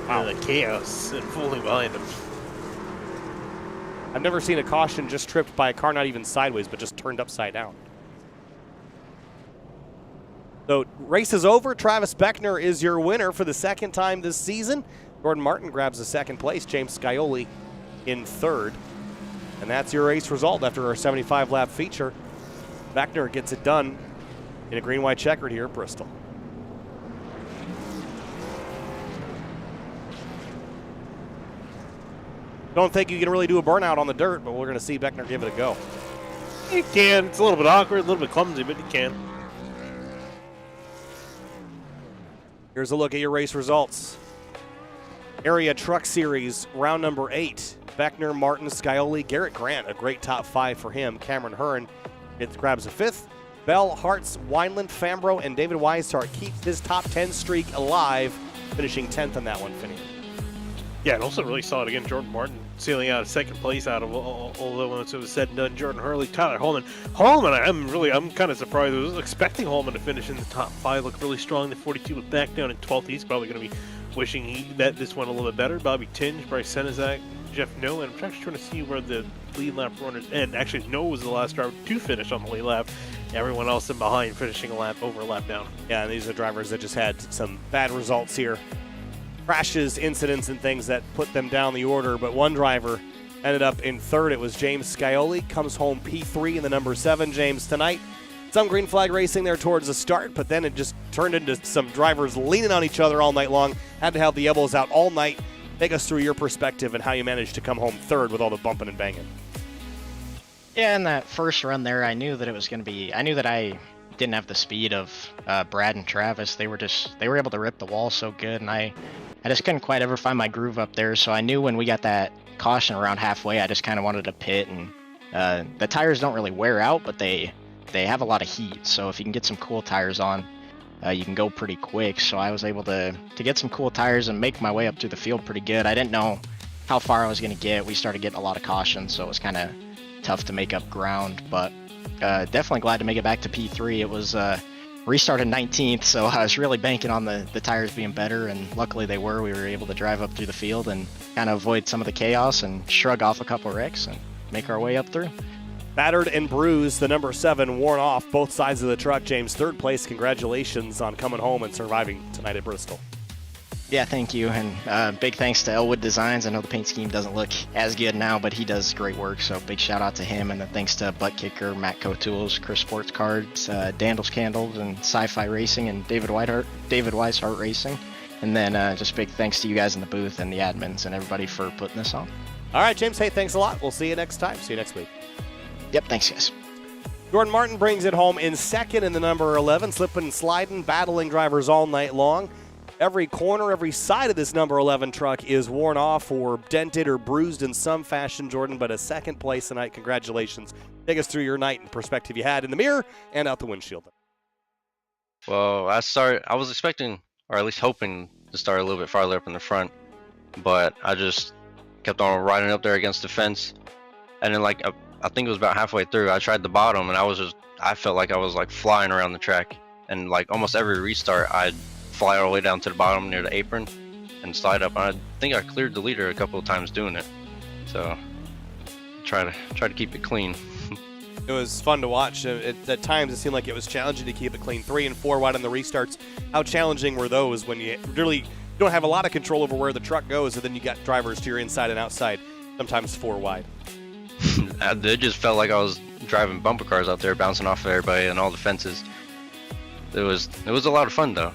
Wow, the chaos unfolding behind him. I've never seen a caution just tripped by a car not even sideways, but just turned upside down. So race is over. Travis Beckner is your winner for the 2nd time this season. Jordan Martin grabs the 2nd place. James Scaoli in 3rd. And that's your race result after our 75-lap feature. Beckner gets it done in a green-white checkered here at Bristol. Don't think you can really do a burnout on the dirt, but we're going to see Beckner give it a go. He can. It's a little bit awkward, a little bit clumsy, but he can. Here's a look at your race results. Area Truck Series, round number 8. Beckner, Martin, Scaoli, Garrett Grant, a great top 5 for him. Cameron Hearn grabs a 5th. Bell, Hartz, Wineland, Fambro, and David Weishart keeps his top 10 streak alive, finishing 10th on that one, Finney. Yeah, and also really saw it again. Jordan Martin sailing out of 2nd place out of although when it was said and done. Jordan Hurley, Tyler Holman. I'm kind of surprised. I was expecting Holman to finish in the top 5. Looked really strong. The 42 was back down in 12th. He's probably going to be wishing that this went a little bit better. Bobby Tinge, Bryce Senizak, Jeff know, and I'm actually trying to see where the lead lap runners end. Actually, Noah was the last driver to finish on the lead lap. Everyone else in behind finishing a lap down. Yeah, and these are drivers that just had some bad results here. Crashes, incidents, and things that put them down the order, but one driver ended up in third. It was James Scioli, comes home P3 in the number 7. James, tonight, some green flag racing there towards the start, but then it just turned into some drivers leaning on each other all night long. Had to have the elbows out all night. Take us through your perspective and how you managed to come home third with all the bumping and banging. Yeah, in that first run there, I knew that it was going to be. I knew that I didn't have the speed of Brad and Travis. They were able to rip the wall so good, and I just couldn't quite ever find my groove up there. So I knew when we got that caution around halfway, I just kind of wanted to pit. And the tires don't really wear out, but they have a lot of heat. So if you can get some cool tires on, you can go pretty quick. So I was able to get some cool tires and make my way up through the field pretty good. I didn't know how far I was going to get. We started getting a lot of caution, so it was kind of tough to make up ground, but definitely glad to make it back to P3. It was restarted 19th, so I was really banking on the tires being better, and luckily they were. We were able to drive up through the field and kind of avoid some of the chaos and shrug off a couple wrecks and make our way up through. Battered and bruised, the number 7 worn off both sides of the truck. James, third place. Congratulations on coming home and surviving tonight at Bristol. Yeah, thank you, and big thanks to Elwood Designs. I know the paint scheme doesn't look as good now, but he does great work, so big shout out to him, and then thanks to Butt Kicker, Matco Tools, Chris Sports Cards, Dandles Candles, and Sci-Fi Racing, and David Weishart Racing. And then just big thanks to you guys in the booth and the admins and everybody for putting this on. All right, James, hey, thanks a lot. We'll see you next time. See you next week. Yep, thanks, guys. Jordan Martin brings it home in second in the number 11, slipping and sliding, battling drivers all night long. Every corner, every side of this number 11 truck is worn off or dented or bruised in some fashion, Jordan, but a second place tonight. Congratulations. Take us through your night and perspective you had in the mirror and out the windshield. Well, I was expecting, or at least hoping, to start a little bit farther up in the front, but I just kept on riding up there against the fence, and then I think it was about halfway through, I tried the bottom, and I felt like I was like flying around the track, and like almost every restart, I'd fly all the way down to the bottom near the apron and slide up. And I think I cleared the leader a couple of times doing it, so try to keep it clean. It was fun to watch. At times, it seemed like it was challenging to keep it clean. 3 and 4 wide on the restarts. How challenging were those when you really don't have a lot of control over where the truck goes, and then you got drivers to your inside and outside, sometimes 4 wide? It just felt like I was driving bumper cars out there, bouncing off of everybody and all the fences. It was a lot of fun, though.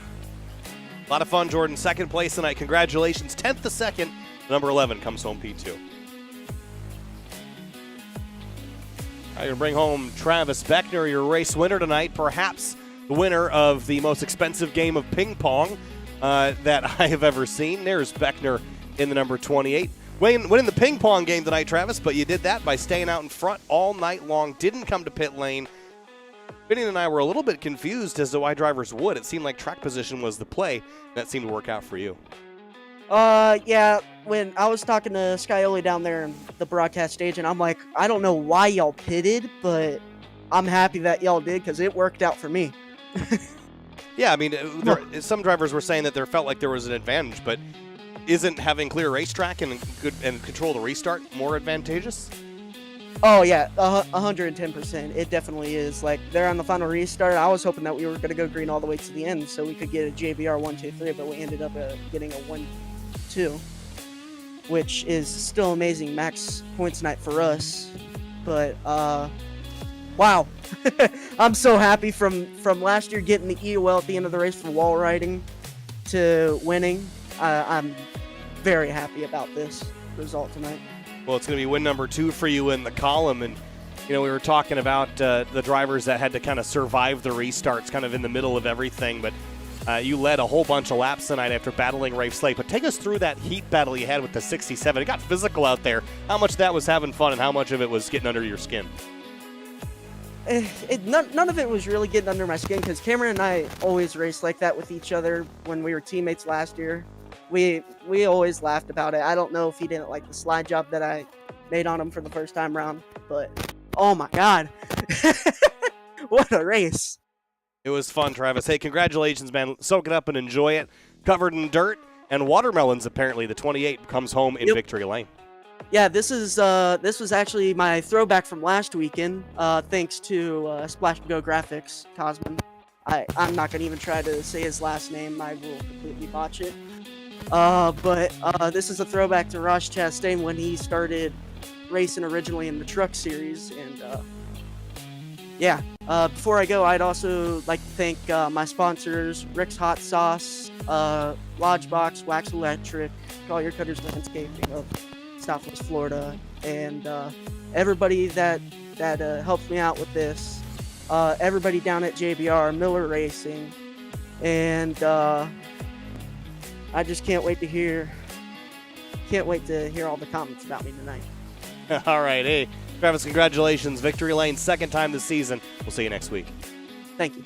A lot of fun, Jordan. Second place tonight. Congratulations. 10th to second. Number 11 comes home P2. I'm going to bring home Travis Beckner, your race winner tonight. Perhaps the winner of the most expensive game of ping pong that I have ever seen. There's Beckner in the number 28. Winning the ping pong game tonight, Travis, but you did that by staying out in front all night long. Didn't come to pit lane. Vinny and I were a little bit confused as to why drivers would. It seemed like track position was the play. That seemed to work out for you. Yeah, when I was talking to Scioli down there in the broadcast stage, and I'm like, I don't know why y'all pitted, but I'm happy that y'all did because it worked out for me. Yeah, I mean, some drivers were saying that there felt like there was an advantage, but isn't having clear racetrack and control the restart more advantageous? Oh, yeah, 110%. It definitely is. Like, there on the final restart, I was hoping that we were going to go green all the way to the end so we could get a JBR 1-2-3, but we ended up getting a 1-2, which is still amazing max points night for us. But, wow. I'm so happy from last year getting the EOL at the end of the race for wall riding to winning. I'm very happy about this result tonight. Well, it's going to be win number 2 for you in the column. And, you know, we were talking about the drivers that had to kind of survive the restarts kind of in the middle of everything. But you led a whole bunch of laps tonight after battling Rafe Slate. But take us through that heat battle you had with the 67. It got physical out there. How much of that was having fun and how much of it was getting under your skin? None of it was really getting under my skin because Cameron and I always raced like that with each other when we were teammates last year. We always laughed about it. I don't know if he didn't like the slide job that I made on him for the first time round, but oh my God. What a race. It was fun, Travis. Hey, congratulations, man. Soak it up and enjoy it. Covered in dirt and watermelons, apparently. The 28 comes home in victory lane. Yeah, this was actually my throwback from last weekend. Thanks to Splash and Go Graphics, Cosman. I'm not gonna even try to say his last name. I will completely botch it. But this is a throwback to Ross Chastain when he started racing originally in the truck series. And yeah, before I go, I'd also like to thank my sponsors: Rick's Hot Sauce, Lodgebox, Wax Electric, Collier Cutters Landscaping of Southwest Florida, and everybody that helps me out with this. Everybody down at JBR, Miller Racing, and I just can't wait to hear all the comments about me tonight. All right, hey, Travis, congratulations. Victory lane, second time this season. We'll see you next week. Thank you.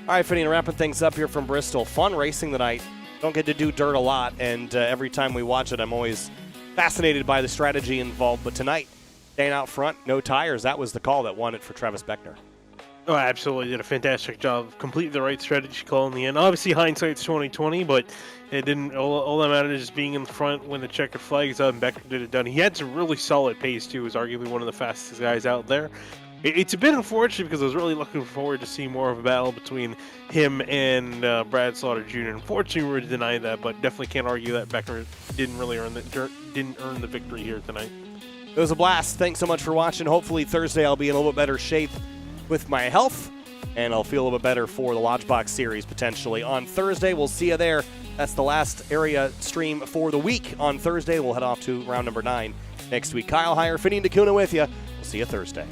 All right, Finney, wrapping things up here from Bristol. Fun racing tonight. Don't get to do dirt a lot, and every time we watch it, I'm always fascinated by the strategy involved. But tonight, staying out front, no tires. That was the call that won it for Travis Beckner. Oh, absolutely. Did a fantastic job. Completely the right strategy call in the end. Obviously, hindsight's 20/20, but it didn't. All that mattered is being in the front when the checkered flag is up, and Beckner did it done. He had some really solid pace, too. He was arguably one of the fastest guys out there. It's a bit unfortunate because I was really looking forward to see more of a battle between him and Brad Slaughter Jr. Unfortunately, we were denied that, but definitely can't argue that Beckner didn't earn the victory here tonight. It was a blast. Thanks so much for watching. Hopefully Thursday I'll be in a little bit better shape with my health, and I'll feel a little bit better for the Lodgebox series potentially. On Thursday, we'll see you there. That's the last area stream for the week. On Thursday, we'll head off to round number 9 next week. Kyle Heyer, Finney and DeCuna with you. We'll see you Thursday.